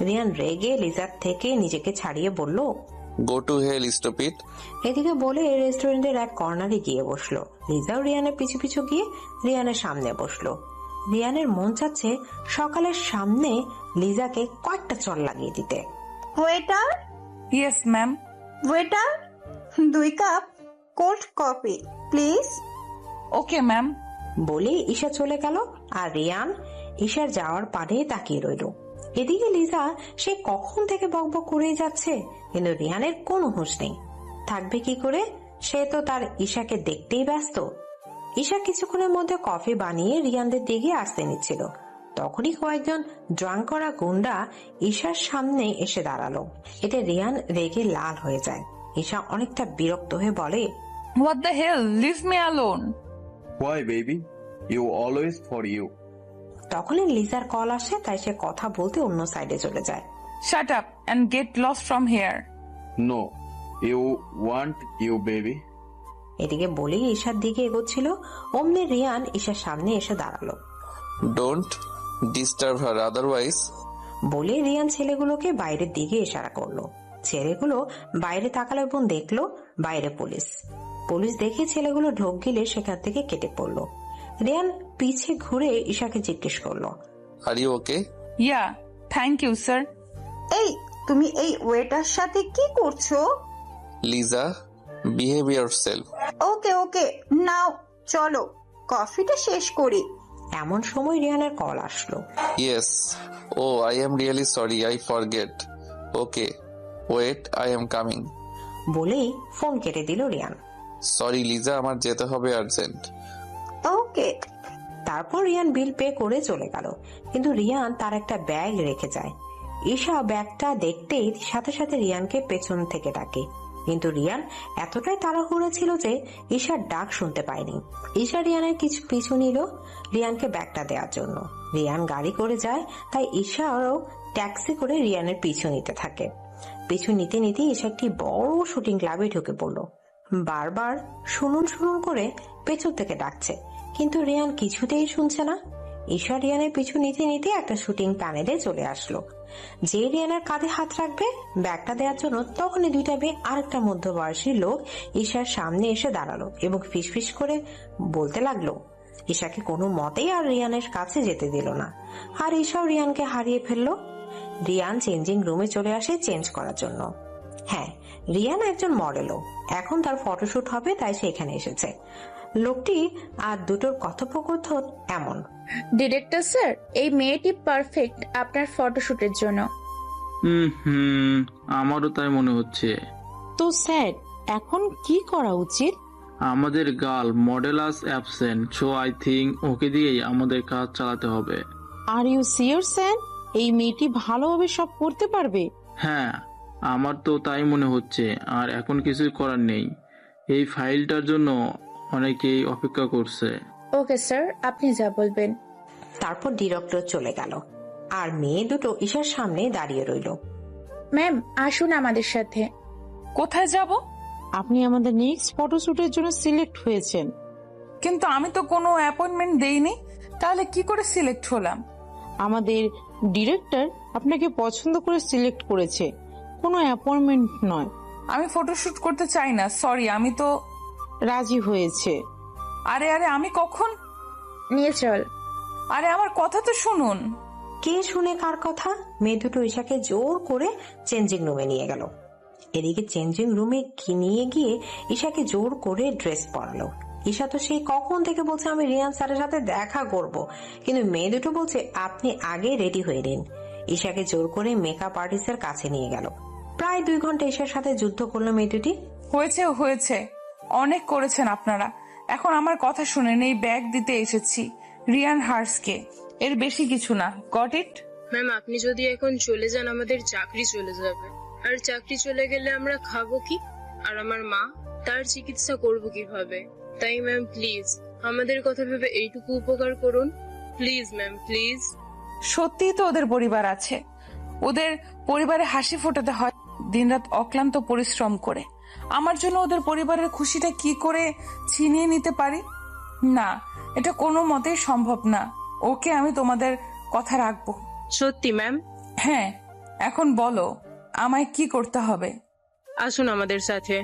রিয়ান রেগে লিজার থেকে নিজেকে ছাড়িয়ে বলল, গো টু হেল স্টুপিড। এদিকে বলে রেস্টুরেন্টের এক কর্নারে গিয়ে বসলো। লিজাও রিয়ানের পিছু পিছু গিয়ে রিয়ানের সামনে বসলো। রিয়ানের মন চাচ্ছে সকালের সামনে লিজাকে কয়েকটা চড় লাগিয়ে দিতে। Waiter. Yes ma'am. Waiter, 2 cup cold coffee please. Okay ma'am. বলে ঈশা চলে গেল আর রিয়ান ঈশার যাওয়ার পানে তাকিয়ে রইল। এদিকে লিজা সে কখন থেকে বকবক করে যাচ্ছে, কিন্তু রিয়ানের কোনো হুঁশ নেই। থাকবে কি করে, সে তো তার ঈশাকে দেখতেই ব্যস্ত। ঈশা কিছুক্ষণের মধ্যে কফি বানিয়ে রিয়ানদের দিকে আসতে নিচ্ছিল। তখনই কয়েকজন ড্রাঙ্ক করা গুন্ডা ঈশার সামনে এসে দাঁড়ালো। এতে রিয়ান রেগে লাল হয়ে যায়। ঈশা অনেকটা বিরক্ত হয়ে বলে, what the hell, leave me alone. Why, baby? You always for you. তখনই লিজার কল আসে, তাই সে কথা বলতে অন্য সাইডে চলে যায়। Shut up and get lost from here. No, you want you, baby. এদিকে বলেই ঈশার দিকে এগোচ্ছিল, অমনি রিয়ান ঈশার সামনে এসে দাঁড়ালো। Don't disturb her, otherwise. বলে রিয়ান ছেলেগুলোকে বাইরের দিকে ইশারা করলো। ছেলেগুলো বাইরে তাকালো এবং দেখলো বাইরে পুলিশ। পুলিশ দেখে ছেলেগুলো ঢোক গিলে সেখান থেকে কেটে পড়লো। রিয়ান পিছে ঘুরে ঈশাকে জিজ্ঞেস করলো, are you okay? Yeah, thank you sir. এই, তুমি এই ওয়েটার সাথে কি করছো? Liza, behave yourself. Okay okay, now চলো কফিটা শেষ করি। এমন সময় রিয়ানের কল আসলো। Yes, oh I am really sorry, I forget. Okay wait, I am coming. বলেই ফোন কেটে দিল রিয়ান। সরি লিজা, আমার যেতে হবে আর্জেন্ট। ওকে। তারপর রিয়ান বিল পে করে চলে গেল, কিন্তু রিয়ান তার একটা ব্যাগ রেখে যায়। ঈশা ব্যাগটা দেখতেই সাথে সাথে রিয়ানকে পেছন থেকে ডাকে, কিন্তু রিয়ান এতটাই তাড়াহুড়ো ছিল যে ঈশার ডাক শুনতে পায়নি। ঈশা রিয়ানের কিছু পিছু নিল রিয়ানকে ব্যাগটা দেওয়ার জন্য। রিয়ান গাড়ি করে যায়, তাই ঈশাও ট্যাক্সি করে রিয়ানের পিছু নিতে থাকে। পিছু নিতে নিতে ঈশা একটি বড় শুটিং ক্লাবে ঢুকে পড়লো। বারবার শুনুন শুনুন করে পেছন থেকে ডাকছে, কিন্তু রিয়ান কিছুতেই শুনছে না। ঈশা রিয়ানের পিছু নিতে নিতে একটা শুটিং প্যানেলে চলে আসলো। যে রিয়ানের কাঁধে হাত রাখবে ব্যাগটা দেওয়ার জন্য, তখনই দুইটা মেয়ে আরেকটা মধ্যবয়সী লোক ঈশার সামনে এসে দাঁড়ালো এবং ফিসফিস করে বলতে লাগলো। ঈশাকে কোনো মতেই আর রিয়ানের কাছে যেতে দিল না, আর ঈশাও রিয়ানকে হারিয়ে ফেললো। রিয়ান চেঞ্জিং রুমে চলে আসে চেঞ্জ করার জন্য। হ্যাঁ, রিয়ান একজন মডেলও, এখন তার ফটোশুট হবে, তাই সে এখানে এসেছে। লোকটি আর দুটোর কথোপকথন এমন। ডিরেক্টর স্যার, এই মেয়েটি পারফেক্ট আপনার ফটোশুটের জন্য। আমারও তাই মনে হচ্ছে। তো স্যার, এখন কি করা উচিত? আমাদের girl model is absent, so I think ওকে দিয়েই আমাদের কাজ চালাতে হবে। আর ইউ সিওর স্যার, এই মেয়েটি ভালোভাবে সব করতে পারবে? হ্যাঁ, আমার তো তাই মনে হচ্ছে। আর এখন কিছু করার নেই, এই ফাইলটার জন্য অনেকেই অপেক্ষা করছে। ওকে স্যার, আপনি যা বলবেন। তারপর ডিরেক্টর চলে গেল আর মেয়ে দুটো ঈশার সামনে দাঁড়িয়ে রইল। ম্যাম, আসুন আমাদের সাথে। কোথায় যাব? আপনি আমাদের নেক্সট ফটোশুটের জন্য সিলেক্ট হয়েছেন। কিন্তু আমি তো কোনো অ্যাপয়েন্টমেন্ট দেইনি, তাহলে কি করে সিলেক্ট হলাম? আমাদের ডিরেক্টর আপনাকে পছন্দ করে সিলেক্ট করেছে, কোনো অ্যাপয়েন্টমেন্ট নয়। আমি ফটোশুট করতে চাই না, সরি। আমি তো রাজি হয়েছে। আরে আরে, আমি কখন? নিয়ে চল। আরে আমার কথা তো শুনুন। কে শুনে কার কথা? মেয়ে দুটো ঈশাকে জোর করে চেঞ্জিং রুমে নিয়ে গেল। এদিকে চেঞ্জিং রুমে নিয়ে গিয়ে ঈশাকে জোর করে ড্রেস পরালো। ঈশা তো সেই কখন থেকে বলছে আমি রিয়ান স্যারের সাথে দেখা করব, কিন্তু মেয়ে দুটো বলছে আপনি আগে রেডি হয়ে নিন। ঈশাকে জোর করে মেকআপ আর্টিস্টের কাছে নিয়ে গেল। প্রায় 2 ঘন্টা ঈশার সাথে যুদ্ধ করলো মেয়ে দুটি। হয়েছে হয়েছে, অনেক করেছেন আপনারা। এখন আমার কথা শুনেন। এই ব্যাগ দিতে এসেছি রিয়ান হার্সকে, এর বেশি কিছু না। Got it? ম্যাম, আপনি যদি এখন চলে যান আমাদের চাকরি চলে যাবে, আর চাকরি চলে গেলে আমরা খাবো কি? আর আমার মা, তার চিকিৎসা করব কিভাবে? তাই ম্যাম প্লিজ আমাদের কথা ভেবে এইটুকু উপকার করুন, প্লিজ ম্যাম, প্লিজ। সত্যিই তো ওদের পরিবার আছে, ওদের পরিবারে হাসি ফোটাতে হয় দিনরাত অক্লান্ত পরিশ্রম করে। আমার জন্য ওদের পরিবারের খুশিটা কি করে ছিনিয়ে নিতে পারি? না, এটা কোনো মতেই সম্ভব না। ওকে, আমি তোমাদের কথা রাখবো। সত্যি ম্যাম? হ্যাঁ। এখন বলো আমায় কি করতে হবে? আসুন আমাদের সাথে।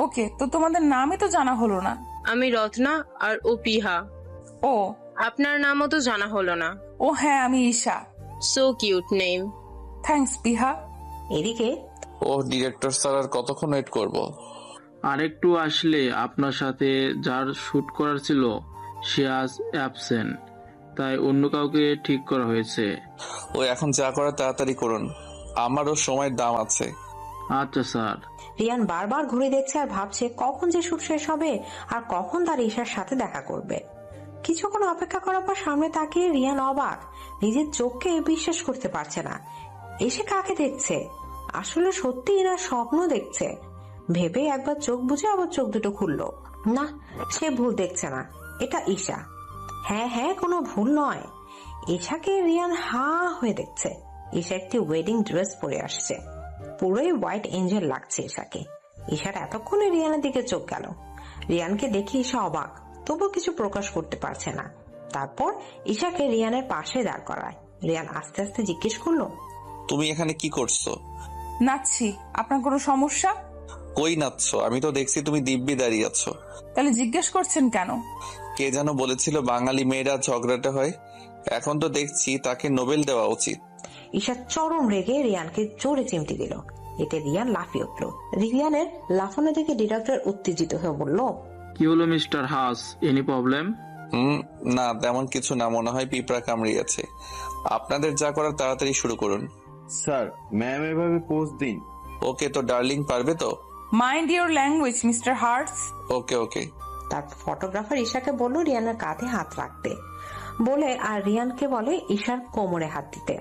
ওকে, তো তোমাদের নামই তো জানা হলো না। আমি রত্না আর ও পিহা। ও, আপনার নামও তো জানা হলো না। ও হ্যাঁ, আমি Isha. So cute name. Thanks Piha. এদিকে ও ডিরেক্টর স্যার, আর কতক্ষণ ওয়েট করব? আরেকটু আসলে আপনার সাথে যার শুট করার ছিল সে আজ অ্যাবসেন্ট, তাই অন্য কাউকে ঠিক করা হয়েছে। ও এখন যা করার তাড়াতাড়ি করুন, আমারও সময়ের দাম আছে। আচ্ছা স্যার। রিয়ান বারবার ঘুরে দেখছে আর ভাবছে কখন যে শুট শেষ হবে আর কখন তার ঈশার সাথে দেখা করবে। কিছুক্ষণ অপেক্ষা করার পর সামনে তাকিয়ে রিয়ান অবাক, নিজের চোখকে বিশ্বাস করতে পারছে না। এসে কাকে দেখছে? আসলে সত্যি এরা স্বপ্ন দেখছে ভেবে একবার চোখ বুঝে আবার চোখ দুটো খুললো। না, সে ভুল দেখছে না, এটা ঈশা। হ্যাঁ হ্যাঁ, কোনো ভুল নয়। ঈশাকে রিয়ান হা হয়ে দেখছে। ঈশা একটি ওয়েডিং ড্রেস পরে আসছে, পুরোই হোয়াইট এঞ্জেল লাগছে ঈশাকে। ঈশার এতক্ষণে রিয়ানের দিকে চোখ গেল। রিয়ানকে দেখে ঈশা অবাক, তবুও কিছু প্রকাশ করতে পারছে না। তারপর ঈশাকে রিয়ানের পাশে দাঁড় করায়। রিয়ান আস্তে আস্তে জিজ্ঞেস করলো, তুমি এখানে কি করছো? নাচছি। আপনার কোনো সমস্যা? কই নাচছো? আমি তো দেখছি তুমি দিব্যি দাঁড়িয়ে আছো। তাহলে জিজ্ঞেস করছেন কেন? কে যেন বলেছিল বাঙালি মেয়েরা ঝগড়াটে হয়, এখন তো দেখছি তাকে নোবেল দেওয়া উচিত। ঈশা চরম রেগে রিয়ানকে জোরে চিমটি দিল। এতে রিয়ান লাফিয়ে উঠল। রিয়ানের লাফানো দেখে ডিরেক্টর উত্তেজিত হয়ে বলল, কি হলো মিস্টার হাস, এনি প্রবলেম? না, তেমন কিছু না, মনে হয় পিঁপড়া কামড়িয়েছে। আপনাদের যা করার তাড়াতাড়ি শুরু করুন। স্যার, ম্যাম এভাবে পোজ দিন। ওকে তো ডার্লিং, পারবে তো? Mind your language mister hearts. Okay okay. তার ফটোগ্রাফার ঈশাকে বলল রিয়ানের কাঁধে হাত রাখতে বলে, আর রিয়ানকে বলে ঈশার কোমরে হাত দিতে।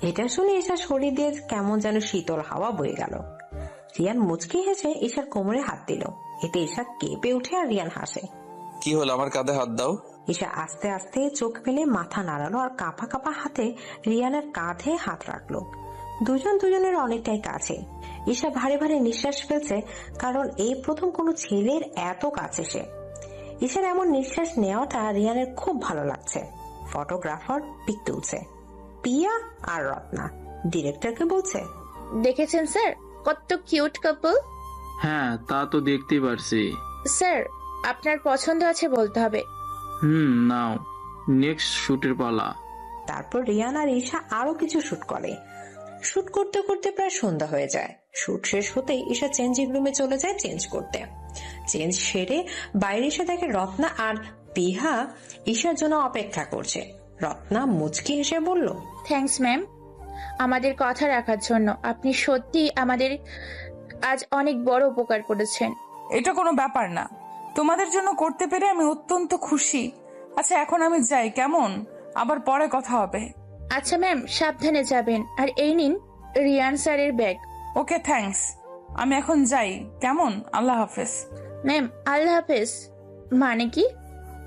এটা শুনে ঈশা শরীর দিয়ে কেমন যেন শীতল হাওয়া বয়ে গেল। রিয়ান মুচকি হেসে ঈশার কোমরে হাত দিল। এতে ঈশা কেঁপে উঠে আর রিয়ান হাসে। কি হলো, আমার কাঁধে হাত দাও। ঈশা আস্তে আস্তে চোখ মেলে মাথা নাড়ালো আর কাঁপা কাঁপা হাতে রিয়ানের কাঁধে হাত রাখলো। দুজন দুজনের অনেকটাই কাছে। ঈশা ভারী ভারী নিঃশ্বাস ফেলছে, কারণ এই প্রথম কোনো ছেলের এত কাছে সে। ঈশার এমন নিঃশ্বাস নেওয়াটা রিয়ানের খুব ভালো লাগছে। ফটোগ্রাফার পিক তুলছে, পিয়া আর রত্না ডিরেক্টরকে বলছে, দেখেছেন স্যার কত কিউট কাপল? হ্যাঁ, তা তো দেখতেই পারছি। স্যার, আপনার পছন্দ আছে বলতে হবে। নাও নেক্সট শুটের পালা। তারপর রিয়ান আর ঈশা আরো কিছু শুট করে। শুট করতে করতে প্রায় সন্ধ্যা হয়ে যায়। শুট শেষ হতেই ঈশা চেঞ্জিং রুমে চলে যায় চেঞ্জ করতে। চেঞ্জ সেরে বাইরে এসে দেখে রত্না আর পিহা ঈশার জন্য অপেক্ষা করছে। রত্না মুচকি হেসে বলল, থ্যাঙ্কস ম্যাম, আমাদের কথা রাখার জন্য। আপনি সত্যি আমাদের আজ অনেক বড় উপকার করেছেন। এটা কোনো ব্যাপার না, তোমাদের জন্য করতে পেরে আমি অত্যন্ত খুশি। আচ্ছা এখন আমি যাই, কেমন? আবার পরে কথা হবে। আচ্ছা ম্যাম, সাবধানে যাবেন। আর এই নিন রিয়ান স্যারের ব্যাগ। ওকে থ্যাঙ্কস, আমি এখন যাই, কেমন? আল্লাহ হাফেজ। ম্যাম আল্লাহ হাফেজ মানে কি?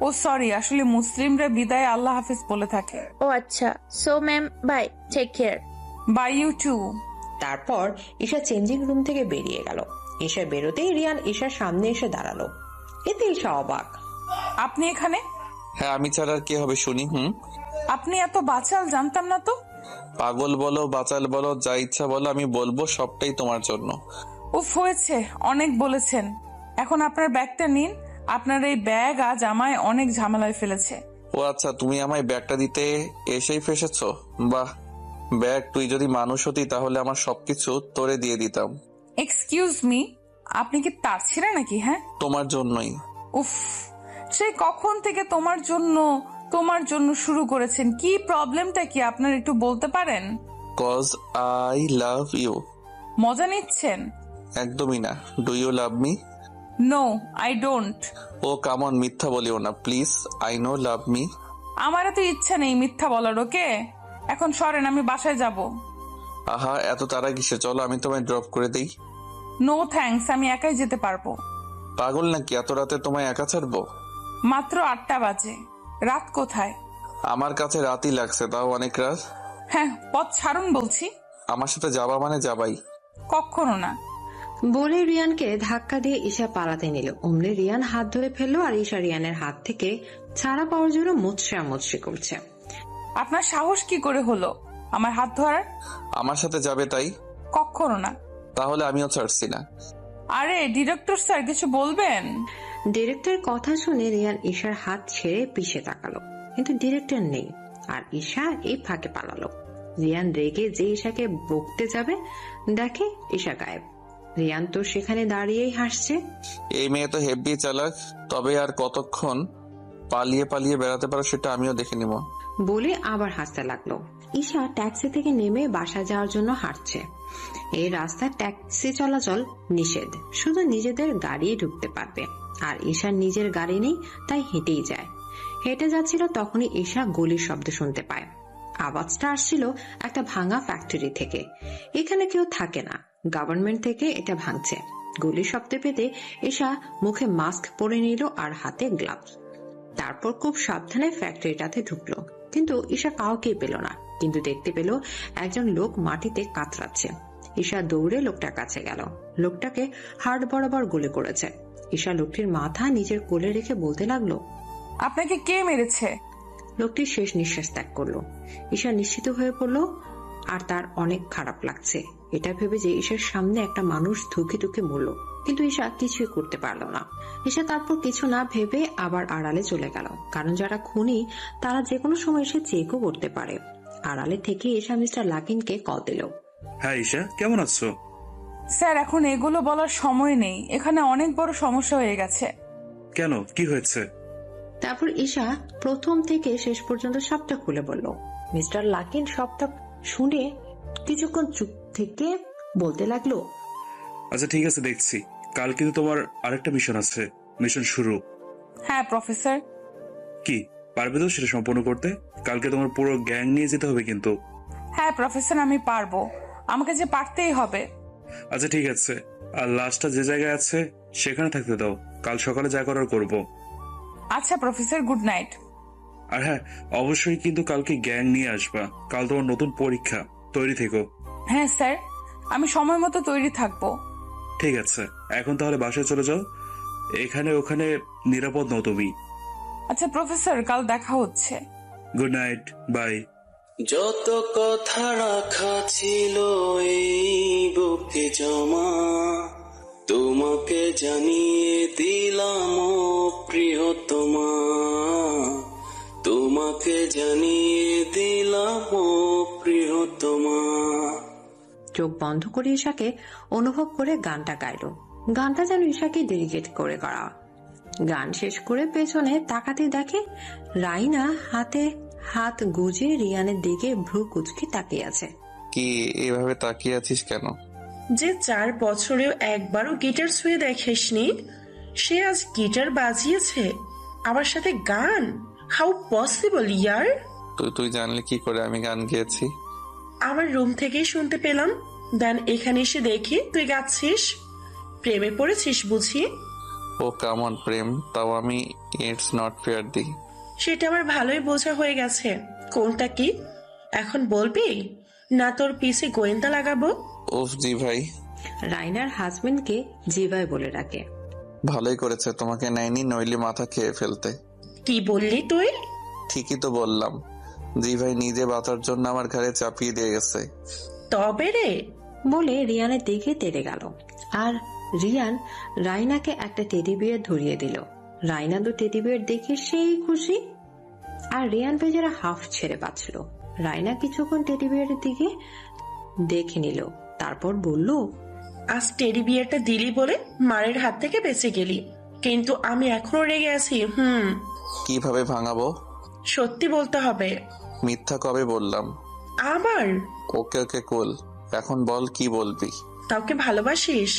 ও সরি, আসলে মুসলিমরা বিদায় আল্লাহ হাফেজ বলে থাকে। ও আচ্ছা, so ma'am bye, take care. Bye you too. তারপর ঈশা চেঞ্জিং রুম থেকে বেরিয়ে গেল। ঈশা বেরোতেই রিয়ান ঈশার সামনে এসে দাঁড়ালো। এতে ঈশা অবাক। আপনি এখানে? হ্যাঁ, আমি ছাড়া আর কে হবে শুনি? আপনি এত বাচাল, জানতাম না তো। পাগল বলো, বাচাল বলো, যা ইচ্ছা বলো, আমি বলবো সবটাই তোমার জন্য। উফ হয়েছে, অনেক বলেছেন। এখন আপনার ব্যাগটা নিন। আপনার এই ব্যাগ আজ আমায় অনেক ঝামেলায় ফেলেছে। ও আচ্ছা, তুমি আমায় ব্যাগটা দিতে এসেই ফেসেছো? বাহ ব্যাগ, তুই যদি মানুষ হতি তাহলে আমার সবকিছু তোরে দিয়ে দিতাম। এক্সকিউজ মি, আপনি কি তার ছিলেন নাকি? হ্যাঁ, তোমার জন্যই। উফ, সেই কখন থেকে তোমার জন্য শুরু করেছেন? কি প্রবলেমটা কি আপনার একটু বলতে পারেন? Cause I love you. মজা নিচ্ছেন? একদমই না। Do you love me? No, I don't. Oh come on, মিথ্যা বলিও না please. I know love me. আমার এত ইচ্ছা নেই মিথ্যা বলার। ওকে এখন সরেন, আমি বাসায় যাব। আহা, এত তারা কিসে? চলো আমি তোমায় ড্রপ করে দেই। নো থ্যাঙ্কস, আমি একাই যেতে পারবো। পাগল নাকি? এত রাতে তোমায় একা ছাড়বো? মাত্র 8টা বাজে। রাত কোথায়? আমার কাছে রাতই লাগছে, তাও অনেক রাত। হ্যাঁ, পথ ছাড়ুন বলছি। আমার সাথে যাবা মানে যাবাই। কখনো না। বলে রিয়ানকে ধাক্কা দিয়ে ঈশা পালাতে নিল। অমনি রিয়ান হাত ধরে ফেললো আর ঈশা রিয়ানের হাত থেকে ছাড়া পাওয়ার জন্য মুচড়ি করছে। আপনার সাহস কি করে হলো আমার হাত ধরার? আমার সাথে যাবে তাই? কখনো না। তাহলে আমিও ছাড়ছি না। আরে ডিরেক্টর স্যার, কিছু বলবেন? ডিরেক্টরের কথা শুনে রিয়ান ঈশার হাত ছেড়ে পিছে তাকালো, কিন্তু ডিরেক্টর নেই। আর ঈশা এই ফাঁকে পালালো। রিয়ান রেগে যে ঈশাকে বকতে যাবে, দেখে ঈশা গায়েব। রিয়ান তো সেখানে দাঁড়িয়েই হাসছে। এই মেয়ে তো হেব্বি চালাক। তবে আর কতক্ষণ পালিয়ে পালিয়ে বেড়াতে পারো সেটা আমিও দেখে নিব। বলে আবার হাসতে লাগলো। ঈশা ট্যাক্সি থেকে নেমে বাসা যাওয়ার জন্য হাঁটছে। এই রাস্তায় ট্যাক্সি চলাচল নিষেধ, শুধু নিজেদের গাড়ি ঢুকতে পারবে। আর ঈশার নিজের গাড়ি নেই, তাই হেঁটেই যায়। হেঁটে যাচ্ছিল তখনই ঈশা গুলির শব্দ শুনতে পায়। আওয়াজটা আসছিল একটা ভাঙা ফ্যাক্টরি থেকে। এখানে কেউ থাকে না, গভর্নমেন্ট থেকে এটা ভাঙছে। গুলির শব্দ পেতে ঈশা মুখে মাস্ক পরে নিল আর হাতে গ্লাভস। তারপর খুব সাবধানে ফ্যাক্টরিটাতে ঢুকলো, কিন্তু ঈশা কাউকেই পেল না। কিন্তু দেখতে পেল একজন লোক মাটিতে কাতরাচ্ছে। ঈশা দৌড়ে লোকটার কাছে গেল। লোকটাকে হাড় বরাবর গুলি করেছে। ঈশা লোকটির মাথা নিজের কোলে রেখে বলতে লাগলো, আপনাকে কে মেরেছে? লোকটি শেষ নিঃশ্বাস ত্যাগ করলো। ঈশা নিশ্চিত হয়ে পড়লো আর তার অনেক খারাপ লাগছে এটা ভেবে যে ঈশার সামনে একটা মানুষ ধুকে ধুকে মরল। কিন্তু ঈশা কিছুই করতে পারলো না। ঈশা তারপর কিছু না ভেবে আবার আড়ালে চলে গেল, কারণ যারা খুনি তারা যে কোনো সময় এসে চেকও করতে পারে। আড়ালে থেকে ঈশা মিস্টার লাকিনকে কল দিল। হ্যাঁ ঈশা, কেমন আছো? স্যার এখন এগুলো বলার সময় নেই, এখানে অনেক বড় সমস্যা হয়ে গেছে। কেন, কি হয়েছে? তারপর ঈশা প্রথম থেকে শেষ পর্যন্ত সবটা খুলে বলল। মিস্টার লাকিন সবটা শুনে কিছুক্ষণ চুপ থেকে বলতে লাগলো, আচ্ছা ঠিক আছে, দেখছি। কাল কিন্তু তোমার আরেকটা মিশন আছে, মিশন শুরু। হ্যাঁ প্রফেসর। কি পারবে তো সেটা সম্পূর্ণ করতে? কালকে তোমার পুরো গ্যাং নিয়ে যেতে হবে কিন্তু। হ্যাঁ প্রফেসর, আমি পারবো, আমাকে যে পারতেই হবে। আচ্ছা ঠিক আছে, আর লাস্টটা যে জায়গায় আছে সেখানে থাকতে দাও, কাল সকালে যা করার করব। আচ্ছা প্রফেসর, গুড নাইট। আর হ্যাঁ, অবশ্যই কিন্তু কালকে গ্যাং নিয়ে আসবা, কাল তোমার নতুন পরীক্ষা, তৈরি থেকো। হ্যাঁ স্যার, আমি সময় মতো তৈরি থাকবো। ঠিক আছে, এখন তাহলে বাসায় চলে যাও, এখানে ওখানে নিরাপদ নও তুমি। আচ্ছা প্রফেসর, কাল দেখা হচ্ছে। Good night, bye. যত কথা রাখা ছিল এই বুকে জমা, তোমাকে জানিয়ে দিলাম ও প্রিয়তমা, তোমাকে জানিয়ে দিলাম ও প্রিয়তমা। চোখ বন্ধ করে ঈশাকে অনুভব করে গানটা গাইল। গানটা যেন ঈশাকে ডেডিকেট করে করা। গান শেষ করে পেছনে তাকাতে দেখে রাইনা হাতে হাত গুজে রিয়ানের দিকে ভ্রু কুচকে তাকিয়ে আছে। কি এভাবে তাকিয়ে আছিস কেন? যে 4 বছরেও একবারও গিটার ছুঁয়ে দেখিসনি, সে আজ গিটার বাজিয়েছে, আমার সাথে গান। হাউ পসিবল ইয়ার? তুই জানলি কি করে আমি গান গেয়েছি? আমার রুম থেকেই শুনতে পেলাম। দেন এখানে এসে দেখি তুই গাচ্ছিস। প্রেমে পড়েছিস বুঝি? ও কামন প্রেম, তাও আমি ইটস নট ফেয়ার দিই। সেটা আমার ভালোই বোঝা হয়ে গেছে। কোনটা কি এখন বলবি, না তোর পিছে গোয়েন্দা লাগাবো? ওফ জি ভাই। রাইনার হাজবেন্ডকে জিভাই বলে ডাকে। ভালোই করেছে তোমাকে নেয়নি, নইলে মাথা খেয়ে ফেলতে। কি বললি তুই? ঠিকই তো বললাম। জি ভাই নিজে বাঁচার জন্য আমার ঘরে চাপিয়ে দিয়ে গেছে। তবে রে বলে রিয়ানের দিকে তেড়ে গেল, আর রিয়ান রাইনাকে একটা টেডি বিয়ার ধরিয়ে দিল। রাইনা তো টেডি বিয়ার দেখে সেই খুশি, আর রিয়ান বেচারা হাফ ছেড়ে বাঁচল। রাইনা কিছুক্ষণ টেডি বিয়ারের দিকে দেখে নিল, তারপর বলল, আজ টেডি বিয়ারটা দিলি বলে মারের হাত থেকে বেঁচে গেলি, কিন্তু আমি এখনো রেগে আছি। কিভাবে ভাঙাবো? সত্যি বলতে হবে। মিথ্যা কবে বললাম? আবার? ওকে ওকে কুল, এখন বল কি বলবি? কাউকে ভালোবাসিস?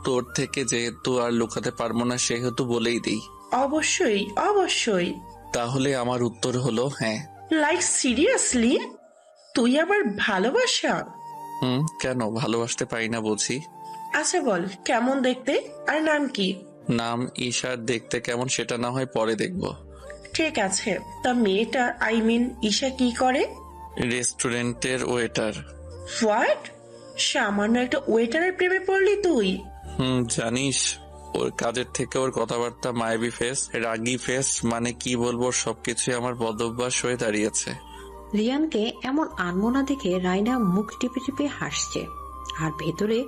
তোর থেকে যেহেতু আর লুকাতে পারবো না সেহেতু বলেই দিই। অবশ্যই অবশ্যই। তাহলে আমার উত্তর হলো হ্যাঁ। Like seriously? তুই আবার ভালোবাসা? কেন ভালোবাসতে পারি না বুঝি? আচ্ছা বল কেমন দেখতে, আর নাম কি? নাম ঈশার, দেখতে কেমন সেটা না হয় পরে দেখবো। ঠিক আছে, তা মেয়েটা আই মিন ঈশা কি করে? রেস্টুরেন্টের ওয়েটার। হোয়াট? সামান্য একটা ওয়েটারের প্রেমে পড়লি তুই? জানিস ওর কাজের থেকে ওর কথাবার্তা, মায়াবী ফেস, রাগী ফেস, মানে কি বলবো, সবকিছুই আমার বদভ্যাস হয়ে দাঁড়িয়েছে। রিয়ানকে এমন আনমনা দেখে রাইনা মুখ টিপে টিপে হাসছে, আর ভেতরে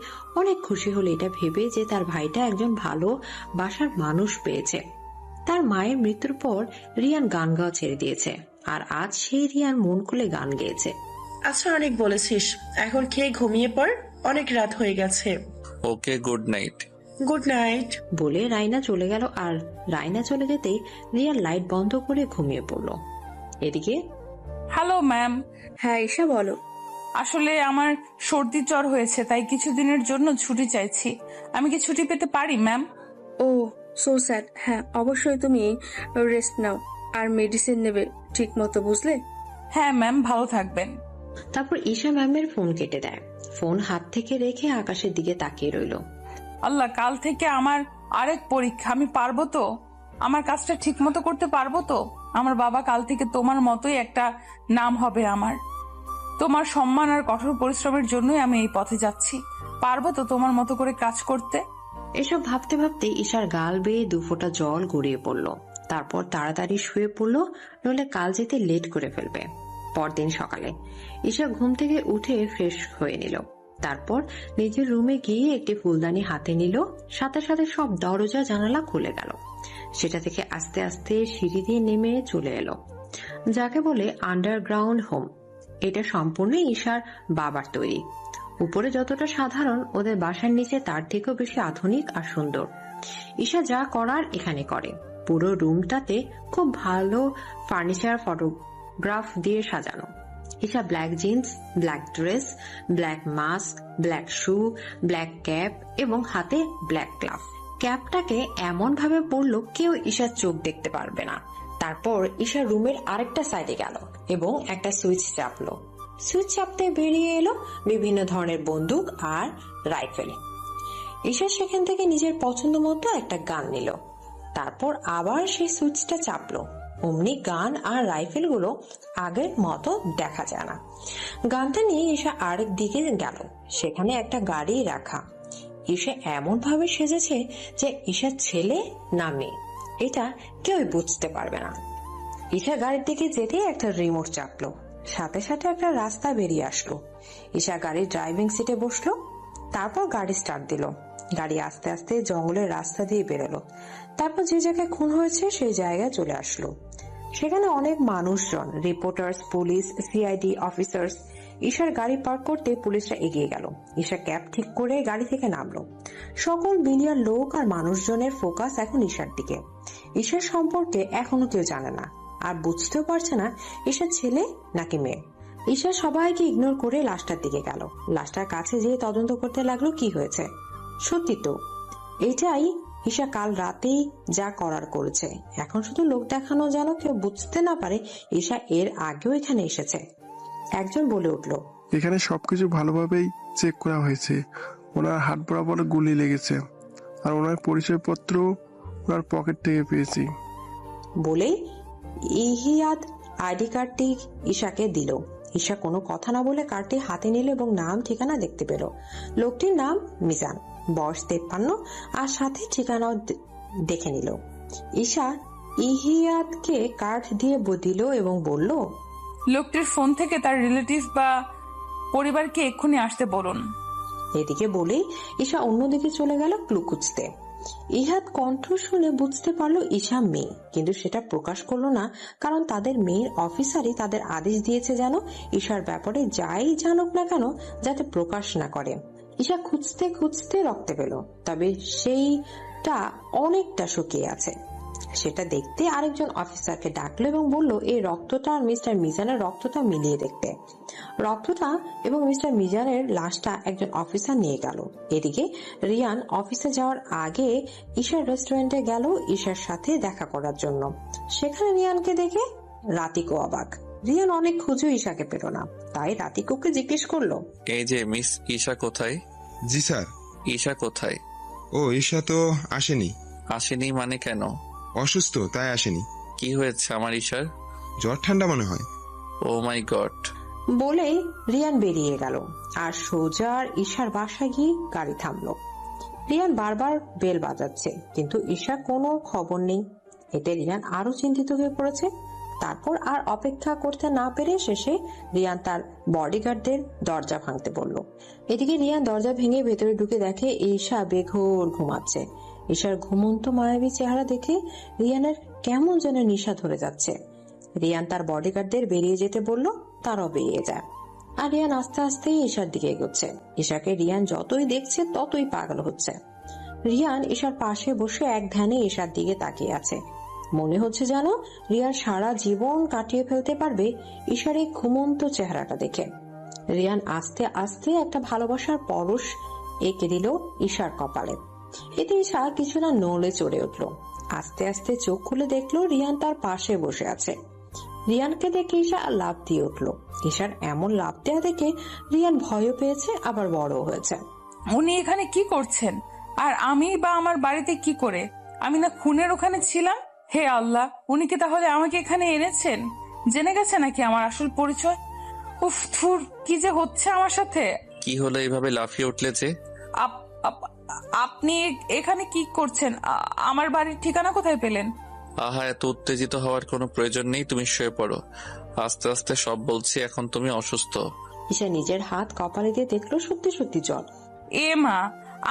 অনেক খুশি হলো এটা ভেবে যে তার ভাইটা একজন ভালো বাসার মানুষ পেয়েছে। তার মায়ের মৃত্যুর পর রিয়ান গান গাওয়া ছেড়ে দিয়েছে, আর আজ সেই রিয়ান মন খুলে গান গেয়েছে। আচ্ছা অনেক বলেছিস, এখন খেয়ে ঘুমিয়ে পড়, অনেক রাত হয়ে গেছে। Okay good night. Good night বলে রাইনা চলে গেল, আর রাইনা চলে যেতেই রিয়ান লাইট বন্ধ করে ঘুমিয়ে পড়ল। এদিকে হ্যালো ম্যাম। হ্যাঁ ঈশা বলো। আসলে আমার সর্দি জ্বর হয়েছে, তাই কিছুদিনের জন্য ছুটি চাইছি। আমি কি ছুটি পেতে পারি ম্যাম? ও সো স্যাড। হ্যাঁ অবশ্যই তুমি রেস্ট নাও আর মেডিসিন নেবে ঠিক মতো, বুঝলে? হ্যাঁ ম্যাম, ভালো থাকবেন। তারপর ঈশা ম্যামের ফোন কেটে দেয়, ফোন হাত থেকে রেখে আকাশের দিকে তাকিয়ে রইল। আল্লাহ, কাল থেকে আমার আরেক পরীক্ষা, আমি পারবো তো? আমার কাজটা ঠিক মতো করতে পারবো তো? আমার বাবা কাল থেকে তোমার মতোই একটা নাম হবে আমার। তোমার সম্মান আর কঠোর পরিশ্রমের জন্যই আমি এই পথে যাচ্ছি। পারবো তো তোমার মতো করে কাজ করতে? এসব ভাবতে ভাবতে ঈশার গাল বেয়ে 2 ফোঁটা জল গড়িয়ে পড়ল। তারপর তাড়াতাড়ি শুয়ে পড়ল, নইলে কাল যেতে লেট করে ফেলবে। পরদিন সকালে ঈশা ঘুম থেকে উঠে ফ্রেশ হয়ে নিল, তারপর নিজের রুমে গিয়ে একটি ফুলদানি হাতে নিল। সাথে সাথে সব দরজা জানালা খুলে গেল। সেটা থেকে আস্তে আস্তে সিঁড়ি দিয়ে নেমে চলে এলো, যাকে বলে আন্ডারগ্রাউন্ড হোম। এটা সম্পূর্ণ ঈশার বাবার তৈরি। উপরে যতটা সাধারণ, ওদের বাসার নিচে তার থেকেও বেশি আধুনিক আর সুন্দর। ঈশা যা করার এখানে করে। পুরো রুমটাতে খুব ভালো ফার্নিচার, ফটোগ্রাফ দিয়ে সাজানো। Isha black jeans, black dress, black mask, black shoe, black cap এবং হাতে ব্ল্যাক গ্লাভ। ক্যাপটাকে এমন ভাবে পরলো কেউ ঈশার চোখ দেখতে পারবে না। তারপর ঈশা রুমের আরেকটা সাইডে গেল এবং একটা সুইচ চাপলো। সুইচ চাপতে বেরিয়ে এলো বিভিন্ন ধরনের বন্দুক আর রাইফেল। ঈশা সেখান থেকে নিজের পছন্দ মতো একটা গান নিল। তারপর আবার সেই সুইচটা চাপলো। অমনি গান আর রাইফেল গুলো আগের মতো দেখা যায় না। গানটা নিয়ে ঈশা আরেক দিকে গেল, সেখানে একটা গাড়ি রাখা। ঈশা এমন ভাবে সেজেছে যে ঈশার ছেলে না মেয়ে, এটা কেউ বুঝতে পারবে না। ঈশা গাড়ির দিকে যেতেই একটা রিমোট চাপলো, সাথে সাথে একটা রাস্তা বেরিয়ে আসলো। ঈশা গাড়ির ড্রাইভিং সিটে বসলো, তারপর গাড়ি স্টার্ট দিল। গাড়ি আস্তে আস্তে জঙ্গলের রাস্তা দিয়ে বেরোলো। তারপর যে জায়গায় খুন হয়েছে সেই জায়গায় চলে আসলো। সেখানে অনেক মানুষজন, রিপোর্টার্স, পুলিশ, সিআইডি অফিসার্স। ঈশার গাড়ি পার্ক করতে পুলিশরা এগিয়ে গেল। ঈশা ক্যাব ঠিক করে গাড়ি থেকে নামলো। সকল মিডিয়ার লোক আর মানুষজনের ফোকাস এখন ঈশার দিকে। ঈশার সম্পর্কে এখনো কেউ জানে না, আর বুঝতেও পারছে না ঈশার ছেলে নাকি মেয়ে। ঈশা সবাইকে ইগনোর করে লাশটার দিকে গেল। লাশটার কাছে যেয়ে তদন্ত করতে লাগলো কি হয়েছে। সত্যি তো এটাই ঈশা কাল রাতেই যা করার করেছে। এখন শুধু লোক দেখানো যেন কেউ বুঝতে না পারে ঈশা এর আগেও এখানে এসেছে। একজন বলে উঠলো, এখানে সবকিছু ভালোভাবেই চেক করা হয়েছে। ওনার হাত বরাবর গুলি লেগেছে, আর ওনার পরিচয়পত্র ওনার পকেট থেকে পেয়েছি। বলেই ইহিয়াত আইডি কার্ডটি ঈশাকে দিল। ঈশা কোনো কথা না বলে কার্ডটি হাতে নিল এবং নাম ঠিকানা দেখতে পেল। লোকটির নাম মিজান, বয়স 53, আর সাথে ঠিকানাও দেখে নিল। ঈশা ইহিয়াতকে কার্ড দিয়ে দিল এবং বলল, লোকটির ফোন থেকে তার রিলেটিভ বা পরিবারকে এক্ষুনি আসতে বলুন। এদিকে বলেই ঈশা অন্যদিকে চলে গেল ক্লু খুঁজতে। ইহাত কণ্ঠ শুনে বুঝতে পারলো ঈশা মেয়ে, কিন্তু সেটা প্রকাশ করলো না, কারণ তাদের মেয়ের অফিসারই তাদের আদেশ দিয়েছে যেন ঈশার ব্যাপারে যাই জানুক না কেন যাতে প্রকাশ না করে। ঈশা খুঁজতে খুঁজতে রক্ত পেল, তবে সেইটা অনেকটা শুকিয়ে আছে। সেটা দেখতে আরেকজন অফিসারকে ডাকলো এবং বলল এই রক্তটা আর মিস্টার মিজানের রক্তটা মিলিয়ে দেখতে। রক্তটা এবং মিস্টার মিজানের লাশটা একজন অফিসার নিয়ে গেল। এদিকে রিয়ান অফিসে যাওয়ার আগে ঈশার রেস্টুরেন্টে গেল ঈশার সাথে দেখা করার জন্য। সেখানে রিয়ানকে দেখে রাতিকো অবাক। রিয়ান অনেক খুঁজে ঈশাকে পেল না, তাই রাতিকোকে জিজ্ঞেস করলো, এই যে মিস ঈশা কোথায়? জি স্যার। ঈশা কোথায়? ও ঈশা তো আসেনি। আসেনি মানে কেন? অসুস্থ, তাই আসেনি। কি হয়েছে আমার ঈশার? জ্বর ঠান্ডা মনে হয়। ও মাই গড। বলেই রিয়ান বেরিয়ে গেল আর সোজা ঈশার বাসায় গিয়ে গাড়ি থামলো। রিয়ান বারবার বেল বাজাচ্ছে, কিন্তু ঈশা কোনো খবর নেই। এতে রিয়ান আরো চিন্তিত হয়ে পড়েছে। তারপর আর অপেক্ষা করতে না পেরে শেষে রিয়ান তার বডিগার্ডদের দরজা ভাঙতে বলল। এদিকে রিয়ান দরজা ভেঙে ভেতরে ঢুকে দেখে ঈশা বেঘোর ঘুমাচ্ছে। ঈশার ঘুমন্ত মায়াবী চেহারা দেখে রিয়ানের কেমন যেন নেশা ধরে যাচ্ছে। রিয়ান তার বডিগার্ডদের বেরিয়ে যেতে বলল, তারাও বেরিয়ে যায়। আর রিয়ান আস্তে আস্তে ঈশার দিকে এগোচ্ছে। ঈশাকে রিয়ান যতই দেখছে ততই পাগল হচ্ছে। রিয়ান ঈশার পাশে বসে এক ধ্যানে ঈশার দিকে তাকিয়ে আছে। মনে হচ্ছে যেন রিয়ান সারা জীবন কাটিয়ে ফেলতে পারবে ঈশার এই ঘুমন্ত চেহারাটা দেখে। রিয়ান আস্তে আস্তে একটা ভালোবাসার পরশ এঁকে দিল ঈশার কপালে। এতে ঈশা কিছু না নড়ে চড়ে উঠলো। আস্তে আস্তে চোখ খুলে দেখলো রিয়ান তার পাশে বসে আছে। রিয়ানকে দেখে ঈশা লাফ দিয়ে উঠলো। ঈশার এমন লাফ দেওয়া দেখে রিয়ান ভয়ও পেয়েছে, আবার বড় হয়েছে। উনি এখানে কি করছেন? আর আমি বা আমার বাড়িতে কি করে? আমি না খুনের ওখানে ছিলাম? হে আল্লাহ, উনি কি তাহলে আমাকে এখানে এনেছেন? জেনে গেছে নাকি আমার আসল পরিচয়? উফ থুর, কি যে হচ্ছে আমার সাথে। কি হলো এইভাবে লাফিয়ে উঠলে যে? আপনি এখানে কি করছেন? আমার বাড়ির ঠিকানা কোথায় পেলেন? আহা, এত উত্তেজিত হওয়ার কোনো প্রয়োজন নেই, তুমি শুয়ে পড়ো। আস্তে আস্তে সব বলছি, এখন তুমি অসুস্থ। ঈশা নিজের হাত কপালে দিয়ে দেখলো সত্যি সত্যি জ্বর। এ মা,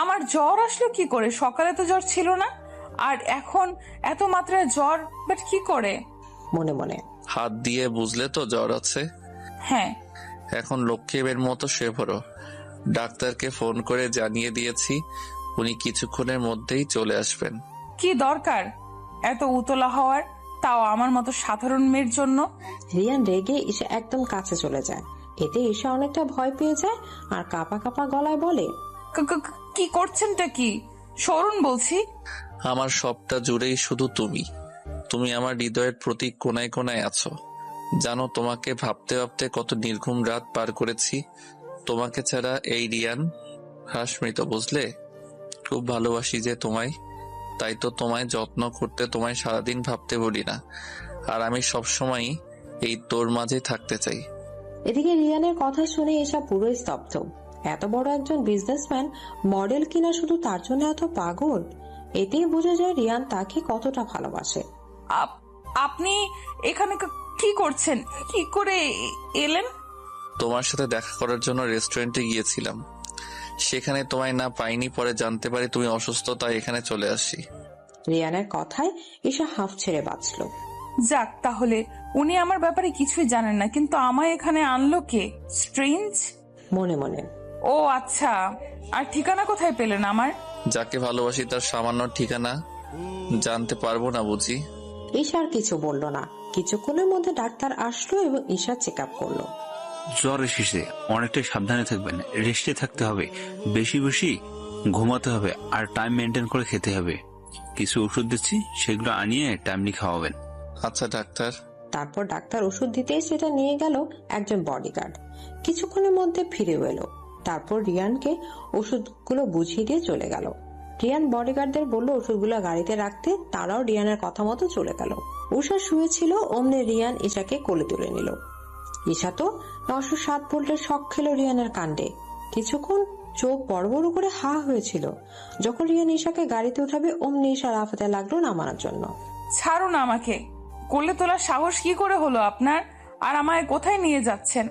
আমার জ্বর আসলো কি করে? সকালে তো জ্বর ছিল না, আর এখন এত মাত্রায় জ্বর, বাট কি করে? মনে মনে হাত দিয়ে বুঝলে তো জ্বর আছে। হ্যাঁ। এখন লক্ষ্মীবের মতো শুয়ে পড়ো। ডাক্তারকে ফোন করে জানিয়ে দিয়েছি, উনি কিছুক্ষণের মধ্যেই চলে আসবেন। কি দরকার এত উতলা হওয়ার, তাও আমার মতো সাধারণ মেয়ের জন্য? রিয়ান রেগে ঈশা একদম কাছে চলে যায়। এতে ঈশা অনেকটা ভয় পেয়ে যায় আর কাঁপা কাঁপা গলায় বলে, কি করছেনটা কি? সরুন বলছি। আমার সবটা জুড়েই শুধু তুমি। তুমি আমার হৃদয়ের প্রতি কোনায় কোনায় আছো। জানো, তোমাকে ভাবতে ভাবতে কত নির্ঘুম রাত পার করেছি। তোমাকে ছাড়া এই রিয়ান হাসমৃত, বুঝলে? খুব ভালোবাসি যে তোমায়, তাই তো তোমায় যত্ন করতে তোমায় সারাদিন ভাবতে বলি না। আর আমি সবসময় এই তোর মাঝে থাকতে চাই। এদিকে রিয়ানের কথা শুনে ঈশা পুরোই স্তব্ধ। এত বড় একজন বিজনেসম্যান মডেল কিনা শুধু তার জন্য এত পাগল? এতেই বোঝা যায় রিয়ান তাকে কতটা ভালোবাসে। আপনি এখানে কি করছেন? কি করে এলেন? তোমার সাথে দেখা করার জন্য রেস্টুরেন্টে গিয়েছিলাম। সেখানে তোমায় না পাইনি, পরে জানতে পারি তুমি অসুস্থ, তাই এখানে চলে আসি। রিয়ানের কথায় ঈশা হাফ ছেড়ে বাঁচল। যাক, তাহলে উনি আমার ব্যাপারে কিছুই জানেন না, কিন্তু আমায় এখানে আনলো কে? স্ট্রেঞ্জ। মনে মনে। ও আচ্ছা, আর ঠিকানা কোথায় পেলেন আমার? যাকে ভালোবাসি তার সামান্য ঠিকানা জানতে পারবো না বুঝি? ঈশা আর কিছু বলল না। কিছুক্ষণের মধ্যে ডাক্তার আসলো এবং ঈশা চেক আপ করলো। জ্বর এসেছে, অনেকটাই সাবধানে থাকবেন, রেস্টে থাকতে হবে, বেশি বেশি ঘুমাতে হবে, আর টাইম মেনটেন করে খেতে হবে। কিছু ওষুধ দিচ্ছি, সেগুলো আনিয়ে টাইমলি খাওয়াবেন। আচ্ছা ডাক্তার। তারপর ডাক্তার ওষুধ দিতেই সেটা নিয়ে গেল একজন বডিগার্ড। কিছুক্ষণের মধ্যে ফিরে এলো। তারপর রিয়ানকে ওষুধগুলো বুঝিয়ে দিয়ে চলে গেল। রিয়ান বডিগার্ডদের বলল ওষুধগুলো গাড়িতে রাখতে। তারাও রিয়ানের কথা মতো চলে গেল। উষা শুয়েছিল, অমনি রিয়ান ঈশাকে কোলে তুলে নিল। ঈশা তো 907 ভোল্টের শক খেলো রিয়ানের কাণ্ডে। কিছুক্ষণ চোখ বড় বড় করে হা হয়েছিল। যখন রিয়ান ঈশাকে গাড়িতে উঠাবে, অমনি ঈশা লাফাতে লাগলো নামানোর জন্য। ছাড়ুন আমাকে, কোলে তোলার সাহস কি করে হলো আপনার? আর আমায় কোথায় নিয়ে যাচ্ছেন?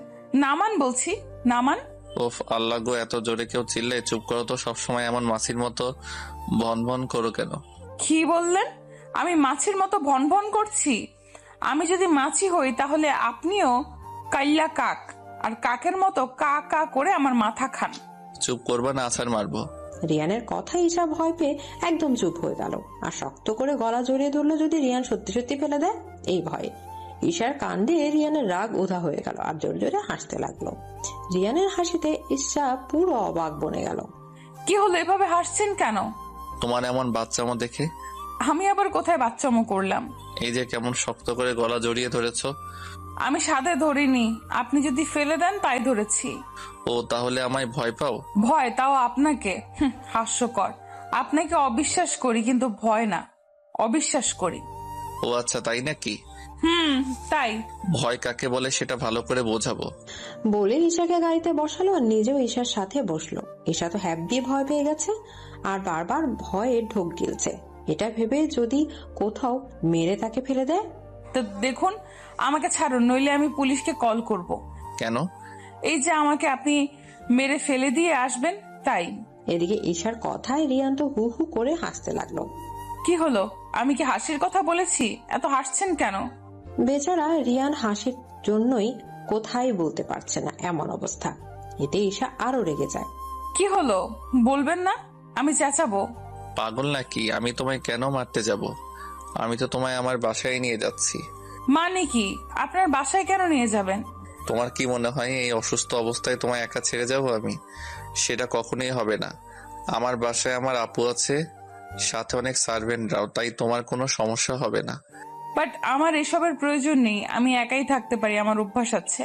নামান বলছি, নামান। ওফ আল্লাহ গো, এত জোরে কেউ চিল্লে? চুপ করো তো, সবসময় এমন মাছির মতো ভন ভন করো কেন? কি বললেন? আমি মাছির মতো ভন ভন করছি? আমি যদি মাছি হই তাহলে আপনিও কাইল্লা কাক, আর কাকের মতো কা কা করে আমার মাথা খান। চুপ করবা না আছাড় মারবো। রিয়ানের কথা ঈশা ভয় পেয়ে একদম চুপ হয়ে গেল আর শক্ত করে গলা জড়িয়ে ধরলো যদি রিয়ান সত্যি সত্যি ফেলে দেয়। এই ভয়ে ঈশার কাণ্ডে রিয়ানের রাগ উধা হয়ে গেল আর জোরে জোরে হাসতে লাগলো। রিয়ানের হাসিতে ঈশা পুরো অবাক বনে গেল। কি হলো, এভাবে হাসছেন কেন? তোমার এমন বাচ্চামো দেখে। আমি আবার কোথায় বাচ্চামো করলাম? এই যে কেমন শক্ত করে গলা জড়িয়ে ধরেছো। আমি সাদে ধরিনি, আপনি যদি ফেলে দেন তাই ধরেছি। ও তাহলে আমায় ভয় পাও? ভয়? তাও আপনাকে? হাস্যকর। আপনাকে অবিশ্বাস করি, কিন্তু ভয় না, অবিশ্বাস করি। ও আচ্ছা, তাই নাকি? তাই। ভয় কাকে বলে সেটা ভালো করে বোঝাবো। বলে ঈশাকে গাড়িতে বসালো আর নিজেও ঈশার সাথে বসলো। ঈশা তো হ্যাপ দিয়ে ভয় পেয়ে গেছে আর বারবার ভয়ে ঢোক গিলছে। এটা ভেবে যদি কোথাও মেরে তাকে ফেলে দেয়। তো দেখুন, আমাকে ছাড়ুন, নইলে আমি পুলিশকে কল করব। কেন? এই যে আমাকে আপনি মেরে ফেলে দিয়ে আসবেন তাই। এদিকে ঈশার কথায় রিয়ান তো হু হু করে হাসতে লাগলো। কি হলো, আমি কি হাসির কথা বলেছি? এত হাসছেন কেন? বেচারা রিয়ান হাসির জন্যই কোথায় বলতে পারছে না, এমন অবস্থা। এতে ঈশা আরো রেগে যায়। কি হলো বলবেন না? আমি চেঁচাবো? পাগল নাকি? আমি তোমায় কেন মারতে যাব? আমি তো তোমায় আমার বাসায় নিয়ে যাচ্ছি। মানে কি? আপনার বাসায় কেন নিয়ে যাবেন? তোমার কি মনে হয় এই অসুস্থ অবস্থায় তোমায় একা ছেড়ে যাব আমি? সেটা কখনোই হবে না। আমার বাসায় আমার আপু আছে, সাথে অনেক সার্ভেন্টরাও, তাই তোমার কোনো সমস্যা হবে না। বাট আমার এসবের প্রয়োজন নেই, আমি একাই থাকতে পারি, আমার অভ্যাস আছে।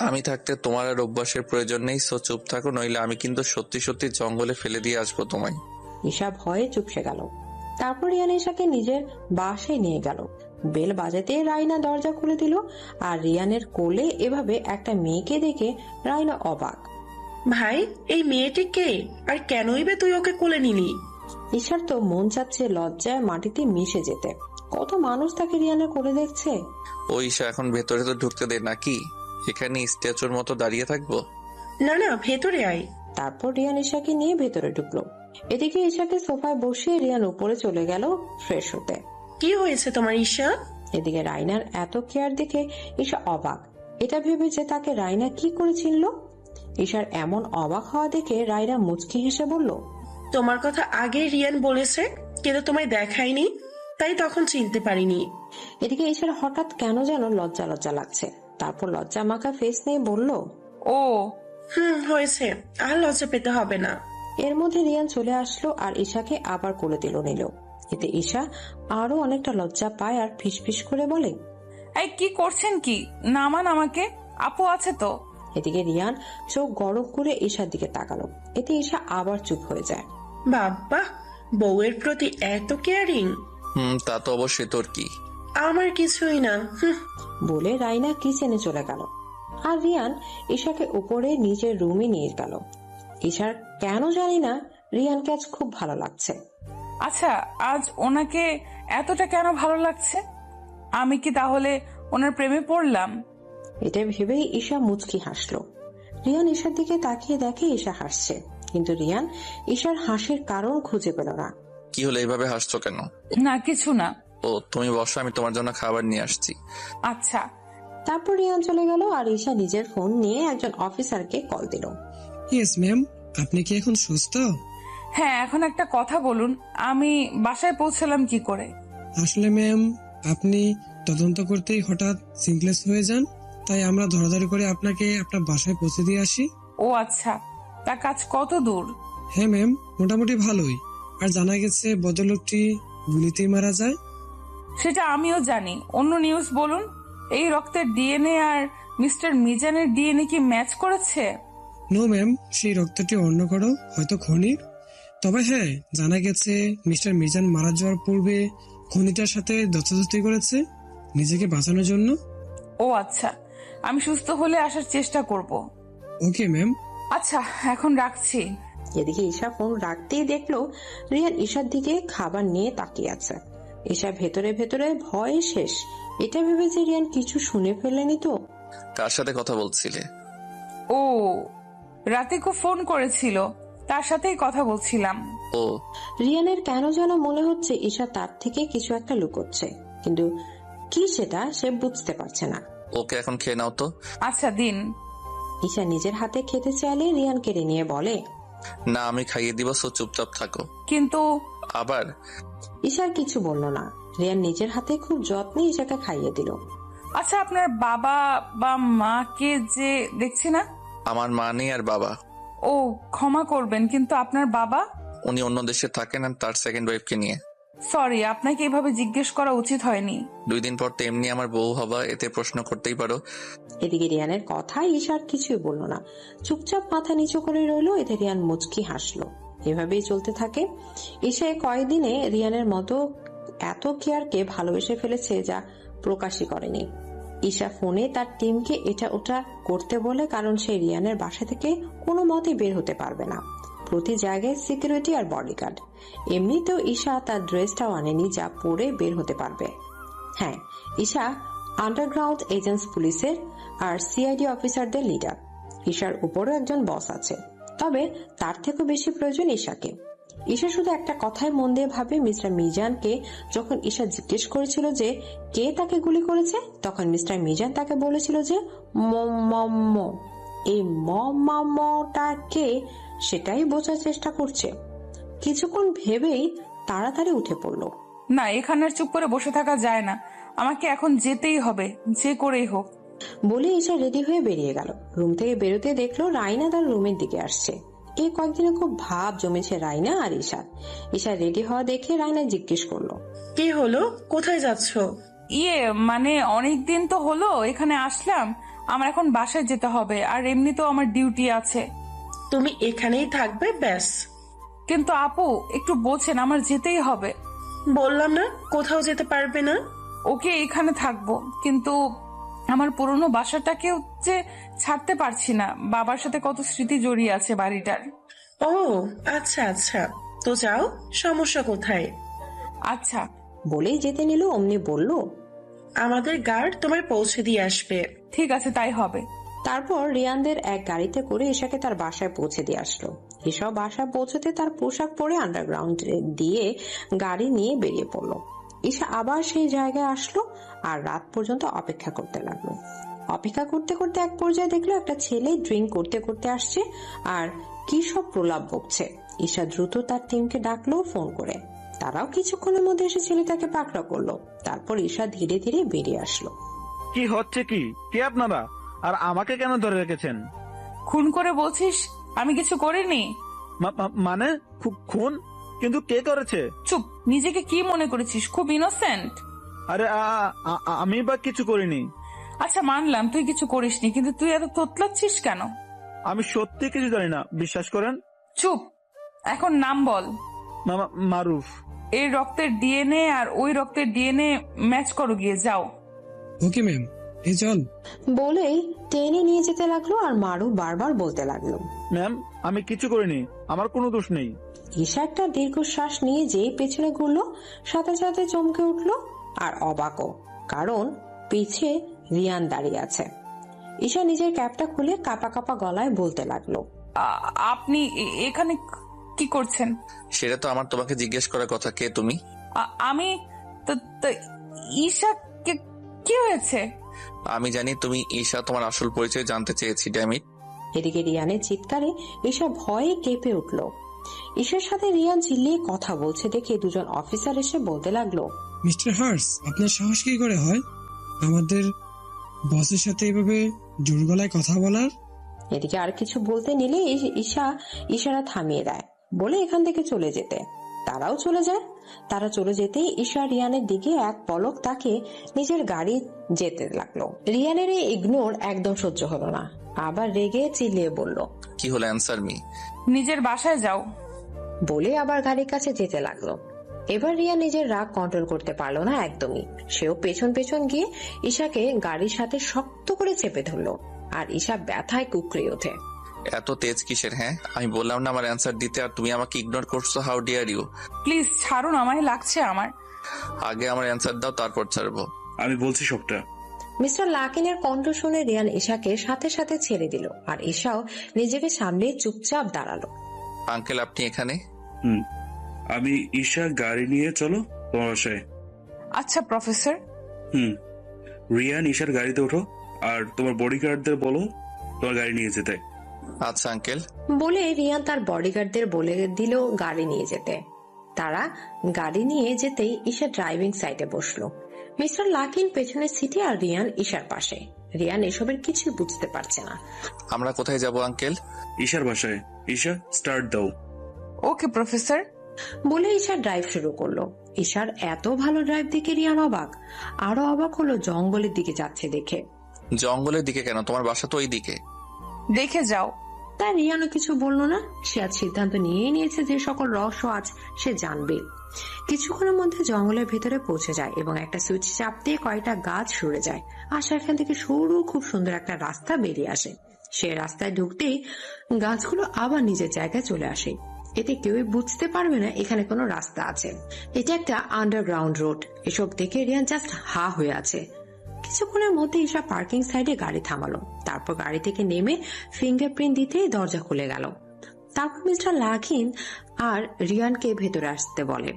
আমি থাকতে তোমার আর অভ্যাসের প্রয়োজন নেই, সো চুপ থাকো, নইলে আমি কিন্তু সত্যি সত্যি জঙ্গলে ফেলে দিয়ে আসবো তোমায়। ঈশা ভয়ে চুপসে গেল। তারপর রিয়ান ঈশাকে নিজের বাসায় নিয়ে গেল। বেল বাজাতে রাইনা দরজা খুলে দিল আর রিয়ানের কোলে এভাবে একটা মেয়েকে দেখে রাইনা অবাক। ভাই, এই মেয়েটি কে, আর কেনই বে তুই ওকে কোলে নিলি? ঈশার তো মন চাচ্ছে লজ্জায় মাটিতে মিশে যেতে। কত মানুষ তাকে রিয়ানের কোলে দেখছে। ওই ঈশা, এখন ভেতরে তো ঢুকতে দে নাকি? এখানে স্ট্যাচুর মতো দাঁড়িয়ে থাকবো? না না, ভেতরে আয়। তারপর রিয়ান ঈশাকে নিয়ে ভেতরে ঢুকলো। এদিকে ঈশাকে সোফায় বসিয়ে রিয়ান উপরে চলে গেল ফ্রেশ হতে। কি হয়েছে তোমার ঈশা? এদিকে রাইনার এত কেয়ার দেখে ঈশা অবাক। এটা ভেবে যে তাকে রাইনা কি করে চিনল। ঈশার এমন অবাক হওয়া দেখে রাইনা মুচকি হেসে বলল, তোমার কথা আগে রিয়ান বলেছে, কিন্তু তোমায় দেখায়নি, তাই তখন চিনতে পারিনি। এদিকে ঈশার হঠাৎ কেন যেন লজ্জা লজ্জা লাগছে। তারপর লজ্জা মাখা ফেস নিয়ে বলল, ও হয়েছে, আর লজ্জা পেতে হবে না। এর মধ্যে রিয়ান চলে আসলো আর ঈশাকে আবার কোলে দিল নিল। এতে ঈশা আরো অনেকটা লজ্জা পায় আর ফিসফিস করে বলে, এই কি করছেন কি? নামান আমাকে, আপু আছে তো। এদিকে রিয়ান চোখ গরম করে ঈশার দিকে তাকালো। এতে ঈশা আবার চুপ হয়ে যায়। বাবা, বউয়ের প্রতি এত কেয়ারিং। তা তো অবশ্যই, তোর কি? আমার কিছুই না বলে রাইনা কিচেনে চলে গেল আর রিয়ান ঈশাকে উপরে নিজের রুমে নিয়ে গেল। ঈশার কেন জানি না রিয়ানকে আজ খুব ভালো লাগছে। আচ্ছা, আজ ওনাকে এতটা কেন ভালো লাগছে? আমি কি তাহলে ওনার প্রেমে পড়লাম? এটা ভেবেই ঈশা মুচকি হাসলো। রিয়ান ঈশার দিকে তাকিয়ে দেখে ঈশা হাসছে, কিন্তু রিয়ান ঈশার হাসির কারণ খুঁজে পেল না। কি হলো, এইভাবে হাসছো কেন? না কিছু না। ও তুমি বসো, আমি তোমার জন্য খাবার নিয়ে আসছি। আচ্ছা। তারপর রিয়ান চলে গেল আর ঈশা নিজের ফোন নিয়ে একজন অফিসারকে কল দিল। ইয়েস ম্যাম, আপনি কি এখন সুস্থ? হ্যাঁ, এখন একটা কথা বলুন, আমি বাসায় পৌঁছালাম কি করে? আসলে ম্যাম, আপনি তদন্ত করতেই হঠাৎ সিঙ্কলেস হয়ে যান, তাই আমরা ধরাধরি করে আপনাকে আপনার বাসায় পৌঁছে দিয়ে আসি। ও আচ্ছা, তা কাজ কত দূর? হ্যাঁ ম্যাম, মোটামুটি ভালোই। আর জানা গেছে বদলোকটি গুলিতেই মারা যায়। সেটা আমিও জানি, অন্য নিউজ বলুন। এই রক্তের ডিএনএ আর মিস্টার মিজানের ডিএনএ কি ম্যাচ করেছে? নো ম্যাম, সেই রক্তটি অন্য কারো, হয়তো খনির। তবে হ্যাঁ, জানা গেছে মিস্টার মিজান মারা যাওয়ার পূর্বে খনিটার সাথে যথাযথ করেছে নিজেকে বাঁচানোর জন্য। ও আচ্ছা, আমি সুস্থ হলে আসার চেষ্টা করব। Okay ma'am. আচ্ছা, এখন রাখছি। এদিকে ঈশা ফোন রাখতেই দেখলো রিয়ান ঈশার দিকে খাবার নিয়ে তাকিয়ে আছে। ঈশা ভেতরে ভেতরে ভয়ে শেষ। এটা ভেবে যে রিয়ান কিছু শুনে ফেলেনি তো। কার সাথে কথা বলছিলে? ও, রাতে কো ফোন করেছিল, তার সাথেই কথা বলছিলাম। ও। রিয়ানের কেন যেন মনে হচ্ছে ঈশা তার থেকে কিছু একটা লুকোচ্ছে, কিন্তু কি সেটা সে বুঝতে পারছে না। ওকে এখন খেয়ে নাও তো। আচ্ছা দিন। ঈশা নিজের হাতে খেতে চাইলে রিয়ান কেড়ে নিয়ে বলে, না আমি খাইয়ে দিব, সো চুপচাপ থাকো। কিন্তু আবার ঈশার কিছু বলল না। রিয়ান নিজের হাতে খুব যত্নে ঈশাকে খাইয়ে দিল। আচ্ছা, আপনার বাবা বা মাকে যে দেখছি না? আমার মা নেই আর বাবা। ও ক্ষমা করবেন, কিন্তু আপনার বাবা? উনি অন্য দেশে থাকেন আর তার সেকেন্ড ওয়াইফকে নিয়ে। সরি, আপনাকে এভাবে জিজ্ঞেস করা উচিত হয়নি। 2 দিন পর তো এমনি আমার বউ হবা, এতে প্রশ্ন করতেই পারো। এদিকে রিয়ানের কথায় ঈশার কিছুই বলল না, চুপচাপ মাথা নিচু করে রইলো। এতে রিয়ান মুচকি হাসলো। এভাবেই চলতে থাকে। ঈশা কয়েকদিনে রিয়ানের মতো এত কেয়ারকে ভালোবেসে ফেলেছে যা প্রকাশই করেনি। ঈশা ফোনে তার টিমকে এটা ওটা করতে বলে, কারণ সে রিয়ানের বাসা থেকে কোনো মতে বের হতে পারবে না। প্রতি জায়গায় সিকিউরিটি আর বডিগার্ড। এমনিতেও ঈশা তার ড্রেসটাও আনেনি যা পরে বের হতে পারবে। হ্যাঁ, ঈশা আন্ডারগ্রাউন্ড এজেন্টস পুলিশের আর সিআইডি অফিসারদের লিডার। ঈশার উপরও একজন বস আছে, তবে তার থেকেও বেশি প্রয়োজন ঈশাকে। ঈশা শুধু একটা কথায় মন দিয়ে ভাবে, মিস্টার মিজানকে যখন ঈশা জিজ্ঞেস করেছিল যে কে তাকে গুলি করেছে, তখন মিস্টার মিজান তাকে বলেছিল যে এই মমটা কে সেটাই বোঝার চেষ্টা করছে। কিছুক্ষণ ভেবেই তাড়াতাড়ি উঠে পড়লো। না, এখানে আর চুপ করে বসে থাকা যায় না, আমাকে এখন যেতেই হবে, যে করেই হোক। বলে ঈশা রেডি হয়ে বেরিয়ে গেল। রুম থেকে বেরোতে দেখলো রাইনা তার রুমের দিকে আসছে। এই কয়েকদিনে খুব ভাব জমেছে রাইনা আর ঈশার। ঈশা রেডি হওয়া দেখে রাইনা জিজ্ঞেস করলো, কি হলো, কোথায় যাচ্ছ? মানে অনেকদিন তো হলো এখানে আসলাম, আমার এখন বাসায় যেতে হবে, আর এমনিতেও আমার ডিউটি আছে। তুমি এখানেই থাকবে ব্যাস? কিন্তু আপু একটু বোঝেন, আমার যেতেই হবে। বললাম না কোথাও যেতে পারবে না। ওকে, এখানে থাকবো, কিন্তু আমার পুরনো বাসাটাকেও যে ছাড়তে পারছি না। বাবার সাথে কত স্মৃতি জড়িয়ে আছে বাড়িটার। ও আচ্ছা আচ্ছা, তো যাও, সমস্যা কোথায়? আচ্ছা বলেই যেতে নিল। অমনি বলল, আমাদের গার্ড তোমায় পৌঁছে দিয়ে আসবে। ঠিক আছে, তাই হবে। তারপর রিয়ানদের এক গাড়িতে করে ঈশাকে তার বাসায় পৌঁছে দিয়ে আসলো। ঈশা বাসায় পৌঁছতে তার পোশাক পরে আন্ডারগ্রাউন্ড দিয়ে গাড়ি নিয়ে বেরিয়ে পড়লো। ঈশা আবার সেই জায়গায় আসলো আর রাত পর্যন্ত অপেক্ষা করতে লাগলো। অপেক্ষা করতে করতে এক পর্যায়ে দেখলো একটা ছেলে ড্রিঙ্ক করতে করতে আসছে আর কি সব প্রলাপ বকছে। ঈশা দ্রুত তার টিমকে ডাকলো ফোন করে। তারাও কিছুক্ষণের মধ্যে এসে ছেলেটাকে পাকড়া করলো। তারপর ঈশা ধীরে ধীরে বেরিয়ে আসলো। কি হচ্ছে কি? কে আপনারা? আর আমাকে কেন ধরে রেখেছেন? খুন করে বলছিস আমি কিছু করিনি? মানে খুন? কিন্তু কে করেছে? চুপ, নিজেকে কি মনে করেছিস, খুব ইনোসেন্ট? আরে আমি বা কিছু করিনি। আচ্ছা মানলাম তুই কিছু করিসনি, কিন্তু তুই এত তোতলাচ্ছিস কেন? আমি সত্যি কিছু জানি না, বিশ্বাস করেন। চুপ, এখন নাম বল। মারুফ। এই রক্তের ডিএনএ আর ওই রক্তের ডিএনএ ম্যাচ করো, গিয়ে যাও। ওকে ম্যাম, এই চল। বলেই টেনে নিয়ে যেতে লাগলো আর মারুফ বারবার বলতে লাগলো, ম্যাম আমি কিছু করিনি, আমার কোনো দোষ নেই। ঈশা একটা দীর্ঘশ্বাস নিয়ে যেই পেছনে ঘুরলো, সাথে সাথে চমকে উঠলো আর অবাকও, কারণ পিছে রিয়ান দাঁড়িয়ে আছে। ঈশা নিজের ক্যাপটা খুলে কাপা কাপা গলায় বলতে লাগলো, আপনি এখানে কি করছেন? সেটা তো আমার তোমাকে জিজ্ঞেস করার কথা, কে তুমি? আমি তো তো ঈশা কি হয়েছে? আমি জানি তুমি ঈশা, তোমার আসল পরিচয় জানতে চেয়েছি। ড্যামিট। এদিকে রিয়ানের চিৎকারে ঈশা ভয়ে কেঁপে উঠল। ঈশার সাথে রিয়ান চিল্লিয়ে কথা বলছে দেখে দুজন অফিসার এসে বলতে লাগলো, মিস্টার হার্স, আপনার সাহস কি করে হয় আমাদের বসের সাথে এভাবে জোর গলায় কথা বলার? এদিকে আর কিছু বলতে নিলে ঈশা ইশারা থামিয়ে দেয়, বলে এখান থেকে চলে যেতে। তারাও চলে যায়। তারা চলে যেতেই ঈশা রিয়ানের দিকে এক পলক তাকে নিজের গাড়ি যেতে লাগলো। রিয়ানের এই ইগনোর একদম সহ্য হলো না, আবার রেগে চিল্লিয়ে বলল, কি হলো, অ্যান্সার মি। নিজের বাসায় যাও, বলে আবার গাড়ির কাছে যেতে লাগলো। এবার রিয়া নিজের রাগ কন্ট্রোল করতে পারলো না একদমই। সেও পেছন পেছন গিয়ে ঈশাকে গাড়ির সাথে শক্ত করে চেপে ধরলো, আর ঈশা ব্যথায় কুকড়ে ওঠে। এত তেজ কিসের? হ্যাঁ, আমি বললাম না আমার অ্যান্সার দিতে, আর তুমি আমাকে ইগনোর করছো। How deer you. প্লিজ ছাড়ুন, আমায় লাগছে আমার। আগে আমার অ্যান্সার দাও, তারপর ছাড়বো। আমি বলছি সবটা। মিস্টার লাকিনের কণ্ঠ শুনে রিয়ান ঈশাকে সাথে সাথে ছেড়ে দিল, আর ঈশাও নিজেকে সামলে চুপচাপ দাঁড়ালো। আঙ্কেল, আপনি এখানে? আমি ঈশা, গাড়ি নিয়ে চলো তোমার বাসায়। আচ্ছা প্রফেসর। রিয়ান, ঈশার গাড়িতে ওঠো, আর তোমার বডিগার্ডদের বলো তোমার গাড়ি নিয়ে যেতে। আচ্ছা আঙ্কেল। বলে রিয়ান তার বডিগার্ডদের বলে দিল গাড়ি নিয়ে যেতে। তারা গাড়ি নিয়ে যেতেই ঈশা ড্রাইভিং সাইডে বসলো। মিস্টার লাকিন পেছনের সিটে, আর রিয়ান ঈশার পাশে। রিয়ান এসবের কিছু বুঝতে পারছে না। আমরা কোথায় যাব আঙ্কেল? ঈশার বাসায়। ঈশা, স্টার্ট দাও। ওকে প্রফেসর। বলে ঈশা ড্রাইভ শুরু করলো। ঈশার এত ভালো ড্রাইভ দেখে রিয়ান অবাক। আরো অবাক হলো জঙ্গলের দিকে যাচ্ছে দেখে। জঙ্গলের দিকে কেন? তোমার বাসা তো ওই দিকে। দেখে যাও। তাই রিয়ানও কিছু বললো না। সে আজ সিদ্ধান্ত নিয়েই নিয়েছে যে সকল রহস্য আজ সে জানবে। কিছুক্ষণের মধ্যে জঙ্গলের ভেতরে পৌঁছে যায় এবং একটা সুইচ চাপতে কয়েকটা গাছ সরে যায়, আর সেখান থেকে সরু খুব সুন্দর একটা রাস্তা বেরিয়ে আসে। সে রাস্তায় ঢুকতেই গাছগুলো আবার নিজের জায়গায় চলে আসে। এতে কেউই বুঝতে পারবে না এখানে কোনো রাস্তা আছে। এটা একটা আন্ডারগ্রাউন্ড রোড। এসব দেখে রিয়ান জাস্ট হা হয়ে আছে। কিছুক্ষণের মধ্যে ঈশা পার্কিং সাইডে গাড়ি থামালো। তারপর গাড়ি থেকে নেমে ফিঙ্গারপ্রিন্ট দিতেই দরজা খুলে গেল। তারপর মিস্টার লাকিন আর রিয়ানকে ভেতরে আসতে বলে।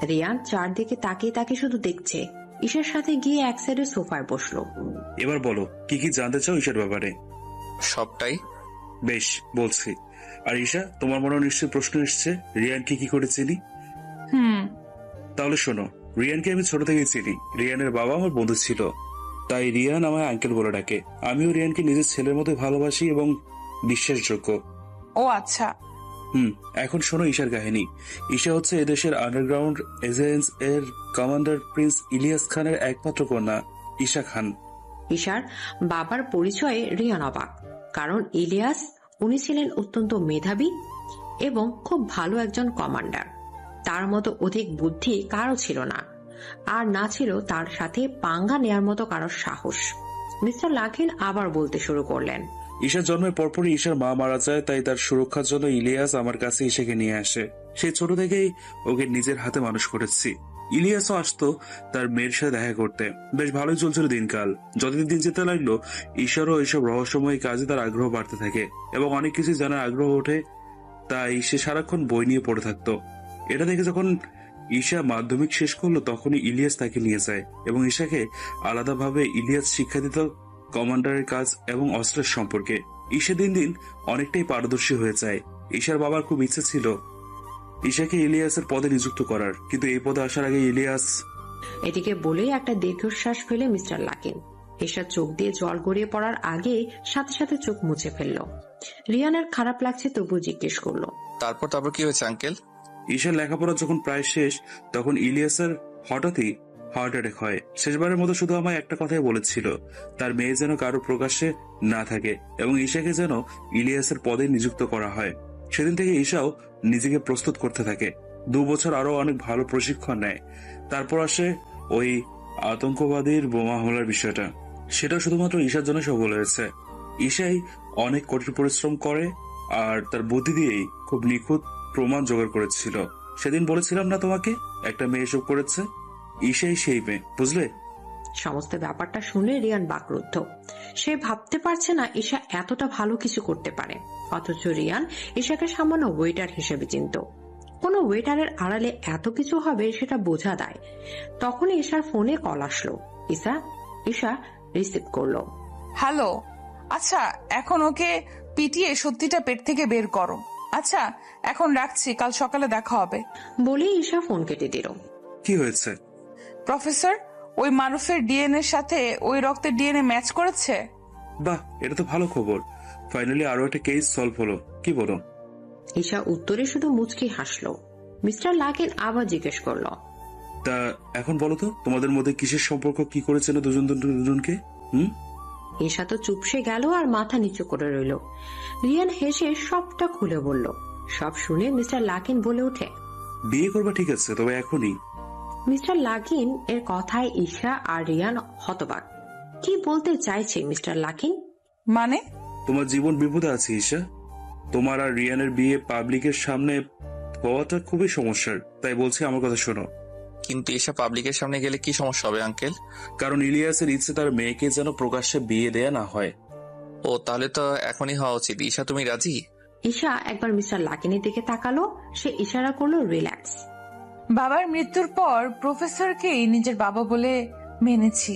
রিয়ান চারদিকে তাকিয়ে তাকে শুধু দেখছে। ঈশার সাথে গিয়ে এক সাইডে সোফায় বসলো। এবার বলো, কি কি জানতে চাও ঈশার ব্যাপারে? সবটাই। বেশ, বলছি। আর ঈশা, তোমার মনে নিশ্চয়ই প্রশ্ন এসছে রিয়ানকে কি করে চিনি? তাহলে শোনো, রিয়ানকে আমি ছোট থেকেই চিনি। রিয়ানের বাবা আমার বন্ধু ছিল, তাই রিয়ান আমায় আঙ্কেল বলে ডাকে। আমিও রিয়ানকে নিজের ছেলের মতো ভালোবাসি এবং বিশ্বাসযোগ্য। ও আচ্ছা। এখন শোনো ঈশার কাহিনী। ঈশা হচ্ছে এদেশের আন্ডারগ্রাউন্ড এজেন্স এর কমান্ডার প্রিন্স ইলিয়াস খানের একমাত্র কন্যা ঈশা খান। ঈশার বাবার পরিচয়ে রিয়ান অবাক, কারণ ইলিয়াস উনি ছিলেন অত্যন্ত মেধাবী এবং খুব ভালো একজন কমান্ডার। তার মতো অধিক বুদ্ধি কারো ছিল না, আর না ছিল তার সাথে পাঙ্গা নেয়ার মতো কারো সাহস। মিস্টার লাকিন আবার বলতে শুরু করলেন, ঈশার জন্মের পরপরই ঈশার মা মারা যায়, তাই তার সুরক্ষার জন্য ইলিয়াস আমার কাছে ঈশাকে নিয়ে আসে। সে ছোট থেকেই ওকে নিজের হাতে মানুষ করেছি। ইলিয়াসও আসতো তার মেয়ের সাথে দেখা করতে। বেশ ভালোই চলছিল দিনকাল। যতদিন দিন যেতে লাগলো, ঈশারও এইসব রহস্যময় কাজে তার আগ্রহ বাড়তে থাকে এবং অনেক কিছু জানার আগ্রহ ওঠে। তাই সে সারাক্ষণ বই নিয়ে পড়ে থাকতো। এটা দেখে যখন ঈশা মাধ্যমিক শেষ করলো, তখনই ইলিয়াস তাকে নিয়ে যায় এবং ঈশাকে আলাদাভাবে ইলিয়াস শিক্ষা দিত কমান্ডারের কাজ এবং অস্ত্রের সম্পর্কে। ঈশা দিন দিন অনেকটাই পারদর্শী হয়ে যায়। ঈশার বাবার খুব ইচ্ছে ছিল ঈশাকে ইলিয়াসের পদে নিযুক্ত করার, কিন্তু এই পদে আসার আগে ইলিয়াস। এদিকে বলেই একটা দীর্ঘশ্বাস ফেলে মিস্টার লাকিন ঈশার চোখ দিয়ে জল গড়িয়ে পড়ার আগে সাথে সাথে চোখ মুছে ফেললো। রিয়ানের খারাপ লাগছে তবুও জিজ্ঞেস করলো, তারপর কি হয়েছে আঙ্কেল? ঈশার লেখাপড়া যখন প্রায় শেষ, তখন ইলিয়াসের হঠাৎই হার্ট অ্যাটাক হয়। শেষবারের মতো শুধু আমায় একটা কথাই বলেছিল, তার মেয়ে যেন কারো প্রকাশ্যে না থাকে এবং ঈশাকে যেন ইলিয়াসের পদে নিযুক্ত করা হয়। সেদিন থেকে ঈশাও নিজেকে প্রস্তুত করতে থাকে। 2 বছর আরো অনেক ভালো প্রশিক্ষণ নেয়। তারপর আসে ওই আতঙ্কবাদীর বোমা হামলার বিষয়টা। সেটা শুধুমাত্র ঈশার জন্য সফল হয়েছে। ঈশাই অনেক কঠিন পরিশ্রম করে আর তার বুদ্ধি দিয়েই খুব নিখুঁত প্রমাণ জোগাড় করেছিল। সেদিন বলেছিলাম না তোমাকে, একটা মেয়ে এসব করেছে? ঈশাই সেই মেয়ে, বুঝলে? সমস্ত ব্যাপারটা শুনে রিয়ান বাকরুদ্ধ। সে ভাবতে পারছে না ঈশা এতটা ভালো কিছু করতে পারে, অথচ রিয়ান ঈশাকে সামান্য ওয়েটার হিসেবে চিনত। কোন কোনো ওয়েটারের আড়ালে এত কিছু হবে সেটা বোঝা দেয়। তখন ঈশার ফোনে কল আসলো। ঈশা রিসিভ করলো। হ্যালো, আচ্ছা এখন ওকে পিটিয়ে সত্যিটা পেট থেকে বের করো। আচ্ছা এখন রাখছি, কাল সকালে দেখা হবে বলে ঈশা ফোন কেটে দিল। কি হয়েছে? প্রফেসর, ওই মারুফের ডিএনএ এর সাথে ওই রক্তের ডিএনএ ম্যাচ করেছে। বাহ, এটা তো ভালো খবর। ফাইনালি আরো একটা কেস সলভ হলো, কি বলো? ঈশা উত্তরে শুধু মুচকি হাসলো। মিস্টার লাকিন আবার জিজ্ঞেস করলো, তা এখন বলো তো তোমাদের মধ্যে কিসের সম্পর্ক, কি করেছিল দুজনকে? ঈশা তো চুপসে গেল আর মাথা নিচু করে রইল। রিয়ান হেসে সবটা খুলে বলল। সব শুনে মিস্টার লাকিন বলে ওঠে, বিয়ে করবা ঠিক আছে, তবে এখনই। মিস্টার লাকিন এর কথায় ঈশা আর রিয়ান হতবাক। কি বলতে চাইছে মিস্টার লাকিন? মানে? তোমার জীবন বিপদে আছে ঈশা। তোমার আর রিয়ানের বিয়ে পাবলিকের সামনে হওয়াটা খুবই সমস্যার, তাই বলছি আমার কথা শোনো। কিন্তু ঈশা পাবলিকের সামনে গেলে কি সমস্যা হবে আঙ্কেল? কারণ ইলিয়াসের ইচ্ছে তার মেয়েকে যেন প্রকাশ্যে বিয়ে দেয়া না হয়। ও, তাহলে তো এখনই হওয়া উচিত। ঈশা, তুমি রাজি? ঈশা একবার মিস্টার লাকিনের দিকে তাকালো। সে ইশারা করলো রিল্যাক্স। বাবার মৃত্যুর পর প্রফেসরকেই নিজের বাবা বলে মেনেছি।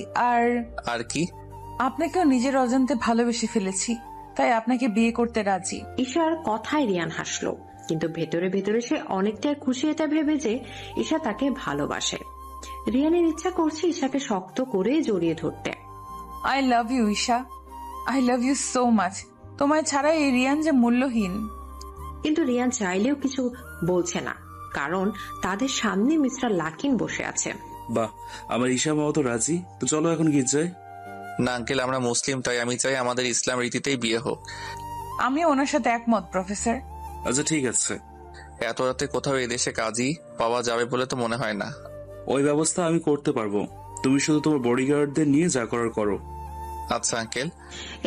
আর কি? আপনাকেও নিজের অজান্তে ভালোবেসে ফেলেছি, তাই আপনাকে বিয়ে করতে রাজি। ঈশার কথায় রিয়ান হাসলো, কিন্তু ভেতরে ভেতরে সে অনেকটাই খুশি এটা ভেবে যে ঈশা তাকে ভালোবাসে। রিয়ানের ইচ্ছা করছে ঈশাকে শক্ত করে জড়িয়ে ধরতে। I love you Isha, I love you so much. তোমায় ছাড়া এই রিয়ান যে মূল্যহীন। কিন্তু রিয়ান চাইলেও কিছু বলছে না, কারণ তাদের সামনে মিস্টার লাকিন বসে আছে। বাহ, আমার ঈশা মাও তো রাজি, তো চলো এখন গির্জায়। না আঙ্কেল, আমরা মুসলিম, তাই আমি চাই আমাদের ইসলাম রীতিতেই বিয়ে হোক। আমি ওনার সাথে একমত প্রফেসর। আচ্ছা ঠিক আছে। এত রাতে কোথাও এদেশে কাজই পাওয়া যাবে বলে তো মনে হয় না। ওই ব্যবস্থা আমি করতে পারবো, তুমি শুধু তোমার বডিগার্ডদের নিয়ে যা করার করো। আচ্ছা আঙ্কেল।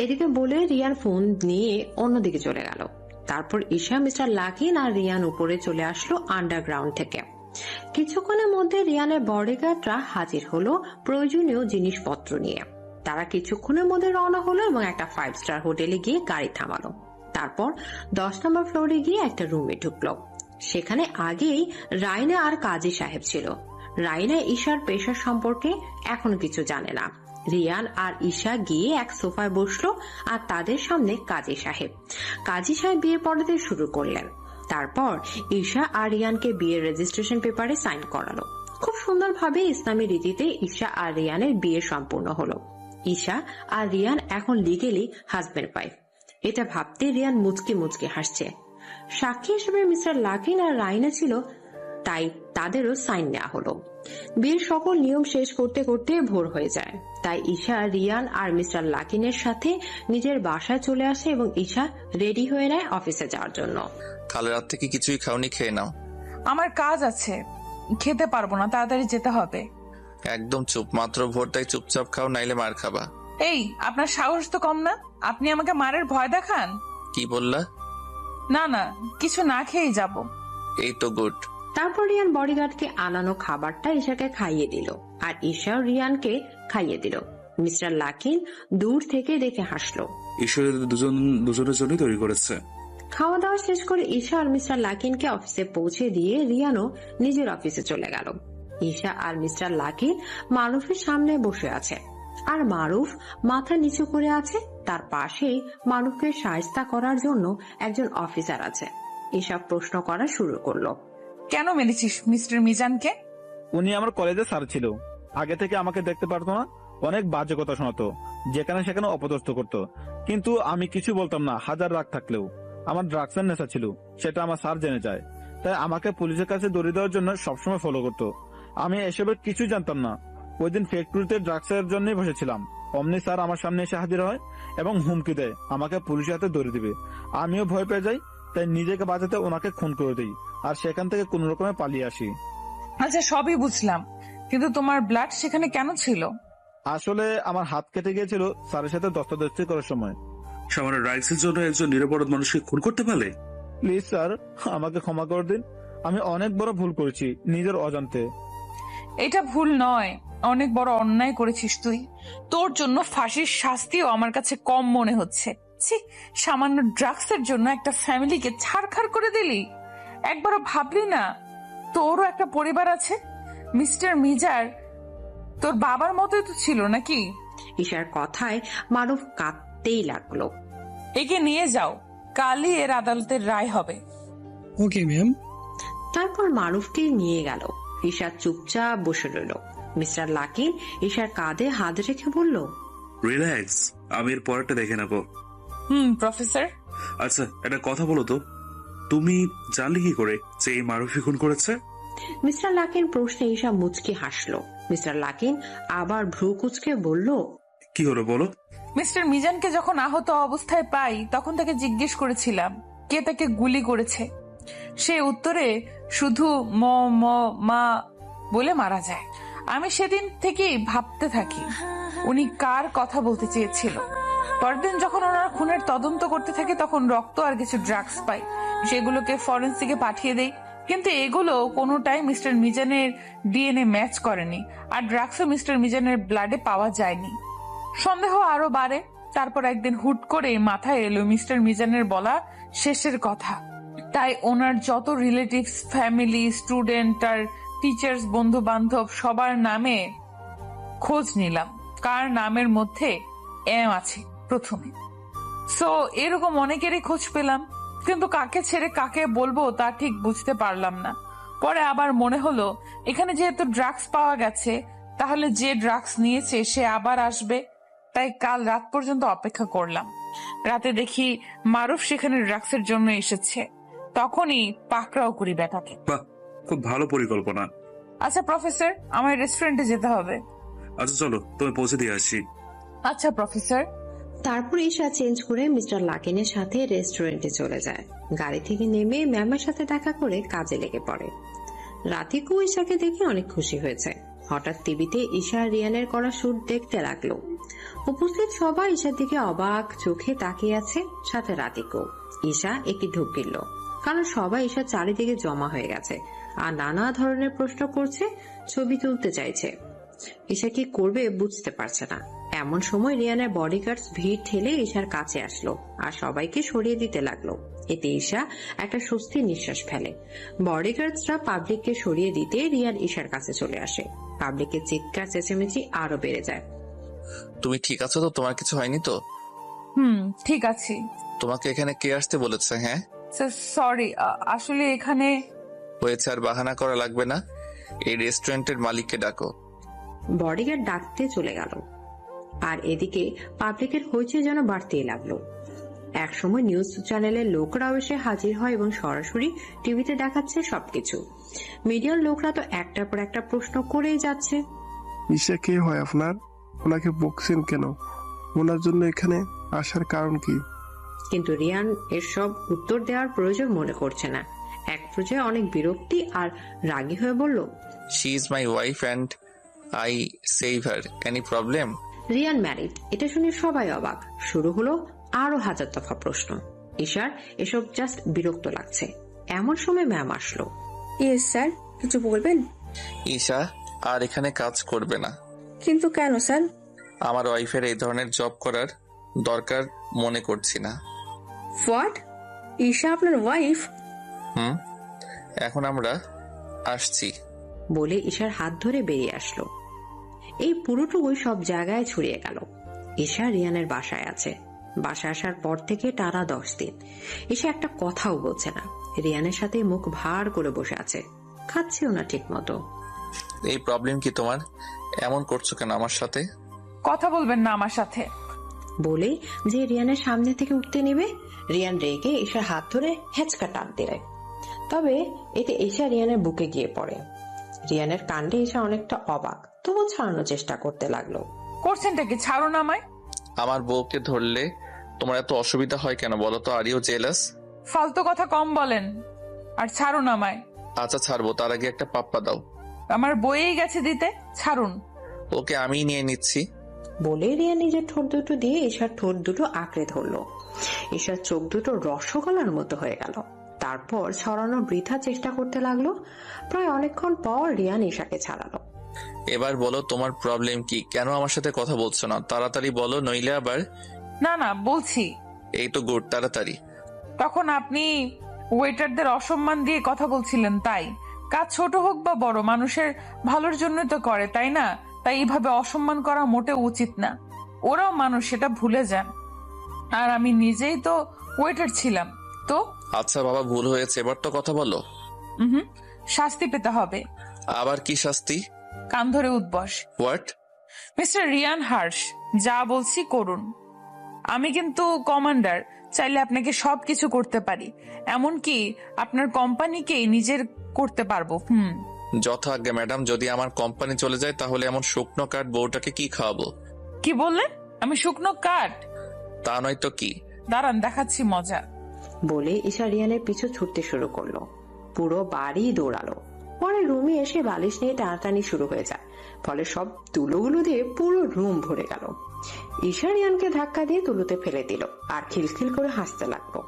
এদিকে বলে রিয়ান ফোন নিয়ে অন্যদিকে চলে গেল। তারপর ঈশা, মিস্টার লাকিন আর রিয়ান উপরে চলে আসলো আন্ডারগ্রাউন্ড থেকে। কিছুক্ষণের মধ্যে রিয়ানের বডিগার্ডরা হাজির হলো প্রয়োজনীয় জিনিসপত্র নিয়ে। তারা কিছুক্ষণের মধ্যে রওনা হলো এবং একটা 5 স্টার হোটেলে গিয়ে গাড়ি থামালো। তারপর 10 নম্বর ফ্লোরে গিয়ে একটা রুমে ঢুকলো। সেখানে আগেই রাইনা আর কাজী সাহেব ছিল। রাইনা ঈশার পেশা সম্পর্কে এখনো কিছু জানে না। রিয়ান আর ঈশা গিয়ে এক সোফায় বসলো আর তাদের সামনে কাজী সাহেব বিয়ে পড়াতে শুরু করলেন। তারপর ঈশা আর রিয়ানকে বিয়ের রেজিস্ট্রেশন পেপারে সাইন করালো। খুব সুন্দরভাবে ইসলামী রীতিতে ঈশা আর রিয়ানের বিয়ে সম্পূর্ণ হলো। ঈশা আর রিয়ান এখন লিগেলি হাজবেন্ড ওয়াইফ। এটা ভাবতে রিয়ান মুচকি মুচকি হাসছে। সাক্ষী হিসেবে মিস্টার লাকিন আর রাইনা ছিল, তাই তাদেরও সাইন নেওয়া হলো। বিয়ের সকল নিয়ম শেষ করতে করতে ভোর হয়ে যায়। তাই ঈশা, রিয়ান আর মিস্টার লাকিনের সাথে নিজের বাসায় চলে আসে এবং ঈশা রেডি হয়ে নেয় অফিসে যাওয়ার জন্য। কাল রাত থেকে কিছুই খাওনি, খেয়ে নাও। আমার কাজ আছে, খেতে পারবো না, তাড়াতাড়ি যেতে হবে। একদম চুপ, মাত্র ভোর, তাই চুপচাপ খাও, নাইলে মার খাবা। এই, আপনার সাহস তো কম না, আপনি আমাকে মারের ভয় দেখান। কি বললা? না না, কিছু না খেয়েই যাব। এই তো গুড। তারপর রিয়ান বডিগার্ডকে আনানো খাবারটা ঈশাকে খাইয়ে দিল আর ঈশা রিয়ানকে খাইয়ে দিল। মিস্টার লাকিন দূর থেকে দেখে হাসলো। ঈশ্বর দুজনের জন্যই তৈরি করেছে। খাওয়া দাওয়া শেষ করে ঈশা আর মিস্টার লাকিনকে অফিসে পৌঁছে দিয়ে রিয়ানও নিজের অফিসে চলে গেল। ঈশা আর মিস্টার লাকিন মারুফের সামনে বসে আছে আর মারুফ মাথা নিচু করে আছে। তার পাশেই মারুফকে শায়েস্তা করার জন্য একজন অফিসার আছে। ঈশা প্রশ্ন করা শুরু করলো। কেন মেরেছিস মিস্টার মিজানকে? উনি আমার কলেজে স্যার ছিল, আগে থেকে আমাকে দেখতে পারতো না, অনেক বাজে কথা শোনাতো, যেখানে সেখানে অপদস্থ করতো, কিন্তু আমি কিছু বলতাম না। হাজার রাগ থাকলেও আমার ড্রাগসের নেশা ছিল, সেটা আমার স্যার জেনে যায়, তাই আমাকে পুলিশের কাছে দৌড়িয়ে দেওয়ার জন্য সবসময় ফলো করতো। আমি এসবের কিছু জানতাম না। ওই দিন ফ্যাক্টরিতে ড্রাগসের জন্যই বসেছিলাম, অমনি স্যার আমার সামনে এসে হাজির হয় এবং হুমকি দেয় আমাকে পুলিশের হাতে দৌড়িয়ে দিবে। আমিও ভয় পেয়ে যাই, তাই নিজেকে বাঁচাতে ওনাকে খুন করে দিই আর সেখান থেকে কোন রকমে পালিয়ে আসি। আচ্ছা, সবই বুঝলাম, কিন্তু তোমার ব্লাড সেখানে কেন ছিল? আসলে আমার হাত কেটে গিয়েছিল স্যারের সাথে দস্তাদস্তি করার সময়। সামান্য রাইটসের জন্য একজন নিরপরাধ মানুষকে খুন করতে পারে? প্লিজ স্যার, আমাকে ক্ষমা করে দিন, আমি অনেক বড় ভুল করেছি নিজের অজান্তে। এটা ভুল নয়, অনেক বড় অন্যায় করেছিস তুই। তোর জন্য ফাঁসির শাস্তিও আমার কাছে কম মনে হচ্ছে। সামান্য ড্রাগসের জন্য একটা ফ্যামিলিকে ছাড়খাড় করে দিলি, একবারও ভাবলি না তোরও একটা পরিবার আছে। মিস্টার মিজার তোর বাবার মতোই তো ছিল নাকি? ঈশার কথায় মারুফ কাঁদতেই লাগলো। একে নিয়ে যাও, কালই এর আদালতের রায় হবে। Okay ma'am. তারপর মারুফকে নিয়ে গেল। ঈশা চুপচাপ বসে রইল। মিস্টার লাকিন ঈশার কাঁধে হাত রেখে বলল, রিল্যাক্স, আমি এর পরেরটা দেখে নেবো। প্রফেসর। আচ্ছা, একটা কথা বলো তো, তুমি জানলে কি করে যে এই মারুফি খুন করেছে? মিস্টার লাকিন প্রশ্নে ঈশা মুচকি হাসলো। মিস্টার লাকিন আবার ভ্রু কুচকে বলল, কি হলো বলো। মিস্টার মিজানকে যখন আহত অবস্থায় পাই তখন তাকে জিজ্ঞেস করেছিলাম কে তাকে গুলি করেছে। সে উত্তরে শুধু মা বলে মারা যায়। আমি সেদিন থেকেই ভাবতে থাকি উনি কার কথা বলতে চেয়েছিল। পরদিন যখন ওনারা খুনের তদন্ত করতে থাকে তখন রক্ত আর কিছু ড্রাগস পাই, সেগুলোকে ফরেন্সিকে পাঠিয়ে দেই, কিন্তু এগুলো কোনোটাই মিস্টার মিজানের ডিএনএ ম্যাচ করেনি, আর ড্রাগসও মিস্টার মিজানের ব্লাডে পাওয়া যায়নি। সন্দেহ আরো বাড়ে। তারপর একদিন হুট করে মাথায় এলো মিস্টার মিজানের বলা শেষের কথা। তাই ওনার যত রিলেটিভস, ফ্যামিলি, স্টুডেন্ট আর টিচার্স, বন্ধু বান্ধব সবার নামে খোঁজ নিলাম, কার নামের মধ্যে এম আছে প্রথমে। সো এরকম অনেকেরই খোঁজ পেলাম, কিন্তু কাকে ছেড়ে কাকে বলবো তা ঠিক বুঝতে পারলাম না। পরে আবার মনে হলো এখানে যেহেতু ড্রাগস পাওয়া গেছে, তাহলে যে ড্রাগস নিয়েছে সে আবার আসবে। তাই কাল রাত পর্যন্ত অপেক্ষা করলাম। রাতে দেখি মারুফ সেখানে ড্রাগসের জন্য এসেছে, তখনই পাকড়াও করি ব্যাটাকে। বাহ, খুব ভালো পরিকল্পনা। আচ্ছা প্রফেসর, আমার রেস্টুরেন্টে যেতে হবে। আচ্ছা চলো, তুমি পৌঁছে দিয়ে আসি। আচ্ছা প্রফেসর। তারপর ঈশা চেঞ্জ করে মিস্টার লাকিনের সাথে রেস্টুরেন্টে চলে যায়। গাড়ি থেকে নেমে ম্যামের সাথে দেখা করে কাজে লেগে পড়ে। রাতিকও ঈশাকে দেখে অনেক খুশি হয়েছে। হঠাৎ টিভিতে ঈশা আর রিয়ানের করা শুট দেখতে লাগলো। উপস্থিত সবাই ঈশার দিকে অবাক চোখে তাকিয়ে আছে, সাথে রাতিকও। ঈশা একটি ঢুক গেল, কারণ সবাই ঈশার চারিদিকে জমা হয়ে গেছে আর নানা ধরনের প্রশ্ন করছে, ছবি তুলতে চাইছে। ঈশা কি করবে বুঝতে পারছে না। এমন সময় রিয়ানের বডিগার্ডস ভিড় ঠেলে ঈশার কাছে আসলো আর সবাইকে সরিয়ে দিতে লাগলো। এতে ঈশা একটা স্বস্তির নিঃশ্বাস ফেলে। বডিগার্ডসরা পাবলিককে সরিয়ে দিতে রিয়ান ঈশার কাছে চলে আসে। পাবলিকের চিৎকার চেঁচামেচি আরো বেড়ে যায়। তুমি ঠিক আছো তো? তোমার কিছু হয়নি তো? ঠিক আছি। তোমাকে এখানে কে আসতে বলেছে? হ্যাঁ সরি, আসলে এখানে হয়েছে, আর বাহানা করা লাগবে না। এই রেস্টুরেন্টের মালিককে ডাকো। বডিগার্ড ডাকতে চলে গেল। আর এদিকে পাবলিকের হইচই যেন বাড়তেই লাগলো। একসময় নিউজ চ্যানেলের লোকরাও এসে হাজির হয় এবং সরাসরি টিভিতে দেখাচ্ছে সবকিছু। মিডিয়ার লোকরা তো একটার পর একটা প্রশ্ন করেই যাচ্ছে। ঈশা কে হয় আপনার? ওনাকে বকছেন কেন? ওনার জন্য এখানে আসার কারণ কি? কিন্তু রিয়ান এর সব উত্তর দেওয়ার প্রয়োজন মনে করছে না। এক পর্যায়ে অনেক বিরক্তি আর রাগী হয়ে বলল, she is my wife and I save her. Any problem? Riyan married. এটা শুনে সবাই অবাক। শুরু হলো আরো হাজার দফা প্রশ্ন। ঈশার এসব জাস্ট বিরক্ত লাগছে। এমন সময় ম্যাম আসলো। ইয়েস স্যার, কিছু বলবেন? ঈশা আর এখানে কাজ করবে না। কিন্তু কেন স্যার? আমার ওয়াইফের এই ধরনের জব করার দরকার মনে করছি না। হোয়াট? ঈশা আপনার ওয়াইফ? এখন আমরা আসছি বলে ঈশার হাত ধরে বেরিয়ে আসলো। এই পুরোটুকুই সব জায়গায় ছড়িয়ে গেল। ঈশা রিয়ানের বাসায় আছে। বাসায় আসার পর থেকে টানা 10 দিন ঈশা একটা কথাও বলছে না। রিয়ানের সাথে মুখ ভার করে বসে আছে, খাচ্ছেও না ঠিক মতো। এই প্রবলেম কি তোমার? এমন করছো কেন আমার সাথে? কথা বলবেন না আমার সাথে বলে যে রিয়ানের সামনে থেকে উঠতে নেবে, রিয়ান রেগে ঈশার হাত ধরে হেঁচকা টান দিলে। তবে এতে ঈশা রিয়ানের বুকে গিয়ে পড়ে। রিয়ানের কাণ্ডে ঈশা অনেকটা অবাক, তবু ছাড়ানোর চেষ্টা করতে লাগলো। করছেনটা কি? ছাড়ুন আমায়। আমার বউকে ধরলে তোমার এত অসুবিধা হয় কেন বলো তো? Are you jealous? ফালতু কথা কম বলেন আর ছাড়ুন আমায়। আচ্ছা ছাড়বো, তার আগে একটা পাপ্পা দাও। আমার বইয়েই গেছে দিতে, ছাড়ুন। ওকে আমি নিয়ে নিচ্ছি বলে রিয়া নিজের ঠোঁট দুটো দিয়ে ঈশার ঠোঁট দুটো আঁকড়ে ধরলো। ঈশার চোখ দুটো রসগোল্লার মতো হয়ে গেল। তারপর ছড়ানো বৃথা চেষ্টা করতে লাগলো। প্রায় অনেকক্ষণ পর রিয়ান ঈশাকে ছাড়ালো। এবার বলো তোমার প্রবলেম কি? কেন আমার সাথে কথা বলছো না? তাড়াতাড়ি বলো, নইলে আবার। না বলছি। এই তো গুড, তাড়াতাড়ি। তখন আপনি ওয়েটারদের অসম্মান দিয়ে কথা বলছিলেন, তাই কাজ ছোট হোক বা বড়, মানুষের ভালোর জন্য তো করে, তাই না? তাই এইভাবে অসম্মান করা মোটেও উচিত না। ওরাও মানুষ, সেটা ভুলে যান। আর আমি নিজেই তো ওয়েটার ছিলাম। তো আচ্ছা বাবা, ভুল হয়েছে, এবার তো কথা বলো। শাস্তি পেতে হবে। আবার কি শাস্তি? কান ধরে উঠবস। হোয়াট? মিস্টার রিয়ান হার্শ, যা বলছি করুন। আমি কিন্তু কমান্ডার, চাইলে আপনাকে সবকিছু করতে পারি, এমনকি আপনার কোম্পানিকেই নিজের করতে পারবো। যথাজ্ঞা ম্যাডাম। যদি আমার কোম্পানি চলে যায় তাহলে এমন শুকনো কাঠ বউটাকে কি খাওয়াবো? কি বললেন? আমি শুকনো কাঠ? তা নয় তো কি। দাঁড়ান, দেখাচ্ছি মজা। বলে ঈশা রিয়ানের পিছু ছুটতে শুরু করলো। পুরো বাড়ি দৌড়ালো। পরে রুমে এসে বালিশ নিয়ে টানাটানি শুরু হয়ে যায়। ফলে সব তুলোগুলো দিয়ে পুরো রুম ভরে গেল। ঈশা রিয়ানকে ধাক্কা দিয়ে তুলোতে ফেলে দিল আর খিলখিল করে হাসতে লাগলো।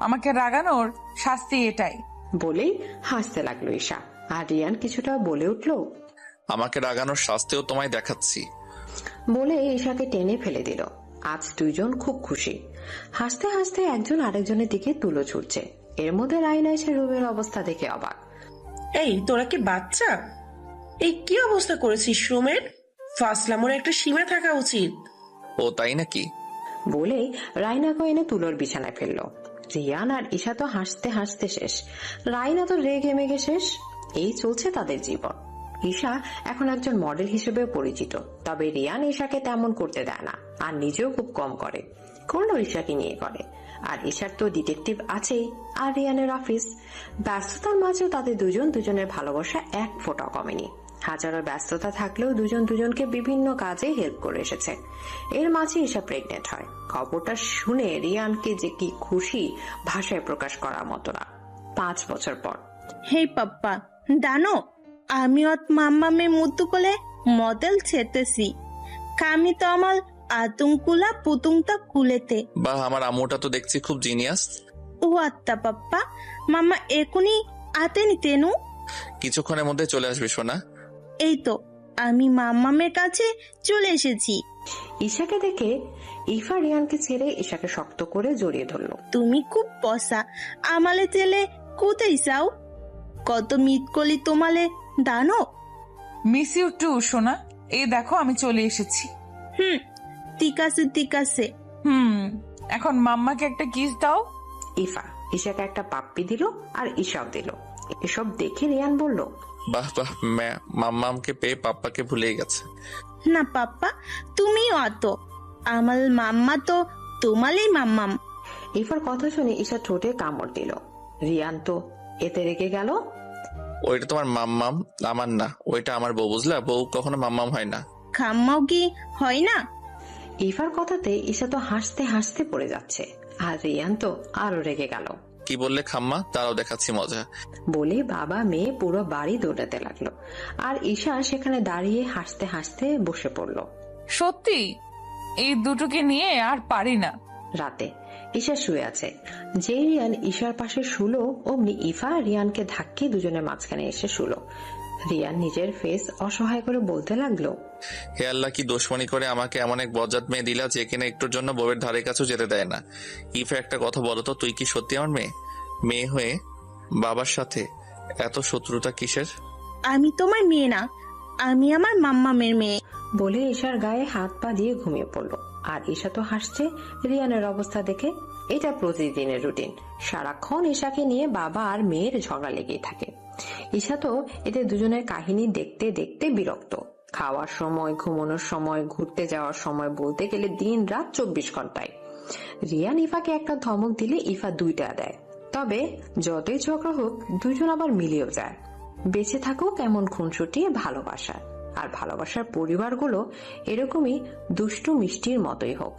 আমাকে রাগানোর শাস্তি এটাই, বলেই হাসতে লাগলো ঈশা। আর রিয়ান কিছুটা বলে উঠলো, আমাকে রাগানোর শাস্তিও তোমায় দেখাচ্ছি। বলে ঈশাকে টেনে ফেলে দিল। আজ দুইজন খুব খুশি। হাসতে হাসতে একজন আরেকজনের দিকে তুলো ছুটছে। এর মধ্যে রাইনা এসে রুমের অবস্থা দেখে অবাক। এই তোরা কি বাচ্চা? এই কি অবস্থা করেছিস রুমের? ফাসলামোর একটা সীমা থাকা উচিত। ও তাই নাকি? বলেই রাইনাকে এনে তুলোর বিছানায় ফেললো। রিয়ান আর ঈশা তো হাসতে হাসতে শেষ, রাইনা তো রেগে মেগে শেষ। এই চলছে তাদের জীবন। ঈশা এখন একজন মডেল হিসেবে পরিচিত, তবে রিয়ান ঈশাকে তেমন করতে দেয় না, আর নিজেও খুব কম করে। করলো ঈশাকে নিয়ে করে। আর ঈশার তো ডিটেকটিভ আছেই, আর রিয়ানের অফিস। ব্যস্ততার মাঝেও তাদের দুজনের ভালোবাসা এক ফোঁটা কমেনি। হাজারো ব্যস্ততা থাকলেও দুজন দুজনকে বিভিন্ন কাজে হেল্প করে এসেছে। এর মাঝে ঈশা প্রেগনেন্ট হয়। খবরটা শুনে রিয়ানকে যে কি খুশি ভাষায় প্রকাশ করার মতো না। 5 বছর পর। হে পাপ্পা, জানো আমি ওত মাম্মামে মুতু কোলে মডেল ছেতেছি। কামি তো আমার আতুংকুলা পুতুংটা কুলেতে। বাহ, আমার আম্মুটা তো দেখছি খুব জিনিয়াস। ও আত্তা পাপ্পা, মাম্মা এখনই আতেনি তেনু। কিছুক্ষণের মধ্যে চলে আসবে সোনা। এই তো আমি মাম্মামের কাছে চলে এসেছি। ঈশাকে দেখে ইফা রিয়ানকে ছেড়ে ঈশাকে শক্ত করে জড়িয়ে ধরলো। তুমি খুব পসা, আমালে তেলে কোথায় যাও? কত মিট কলি তোমালে দানো। মিস ইউ টু সোনা। এই দেখো আমি চলে এসেছি। ঠিক আছে ঠিক আছে। এখন মাম্মাকে একটা কিস দাও। ইফা ঈশাকে একটা পাপ্পি দিল আর ঈশাও দিল। এসব দেখে রিয়ান বলল, বাহ বাহ, মাম্মামকে পেয়ে পাপ্পাকে ভুলে গেছে। না পাপ্পা, তুমিও আতো, আমার মাম্মা তো তোমালেই মাম্মাম। ইফার কথা শুনে ঈশা ঠোঁটে কামড় দিল। রিয়ান তো এতে রেগে গেল। ওইটা তোমার মাম্মাম, আমার না। ওইটা আমার বউ, বুঝলা? বউ কখনো মাম্মাম হয় না। খাম্মাও কি হয় না? ইফার কথাতে ঈশা তো হাসতে হাসতে পড়ে যাচ্ছে, আর রিয়ান তো আরো রেগে গেল। কি বললে খাম্মা? তারাও দেখাচ্ছি মজা। বলে বাবা মেয়ে পুরো বাড়ি দৌড়াতে লাগলো। আর ঈশা সেখানে দাঁড়িয়ে হাসতে হাসতে বসে পড়লো। সত্যি এই দুটোকে নিয়ে আর পারি না। রাতে ঈশা শুয়ে আছে। যে রিয়ান ঈশার পাশে শুলো, অমনি ইফা রিয়ানকে ধাক্কে দুজনের মাঝখানে এসে শুলো। রিয়ান নিজের ফেস অসহায় করে বলতে লাগলো, হে আল্লাহ, কি দুশমনি করে আমাকে এমন এক বজ্জাত মেয়ে দিলা যে কিনা একটুর জন্য বউয়ের ধারে কাছেও যেতে দেয় না। ইফা, একটা কথা বলো তো, তুই কি সত্যি আমার মেয়ে হয়ে বাবার সাথে এত শত্রুতা কিসের? আমি তোমার মেয়ে না, আমি আমার মাম্মামের মেয়ে। বলে ঈশার গায়ে হাত পা দিয়ে ঘুমিয়ে পড়লো। আর ঈশা তো হাসছে রিয়ানের অবস্থা দেখে। এটা প্রতিদিনের রুটিন। সারাক্ষণ ঈশাকে নিয়ে বাবা আর মেয়ের ঝগড়া লেগেই থাকে। ঈশা তো এদের দুজনের কাহিনী দেখতে দেখতে বিরক্ত। খাওয়ার সময়, ঘুমানোর সময়, ঘুরতে যাওয়ার সময়, বলতে গেলে দিন রাত 24 ঘন্টায়। রিয়ান ইফাকে একটা ধমক দিলে ইফা 2টা দেয়। তবে যতই ঝগড়া হোক, দুজন আবার মিলেও যায়। বেঁচে থাকুক এমন খুনসুটি ভালোবাসা। আর ভালোবাসার পরিবারগুলো এরকমই দুষ্টু মিষ্টির মতোই হোক।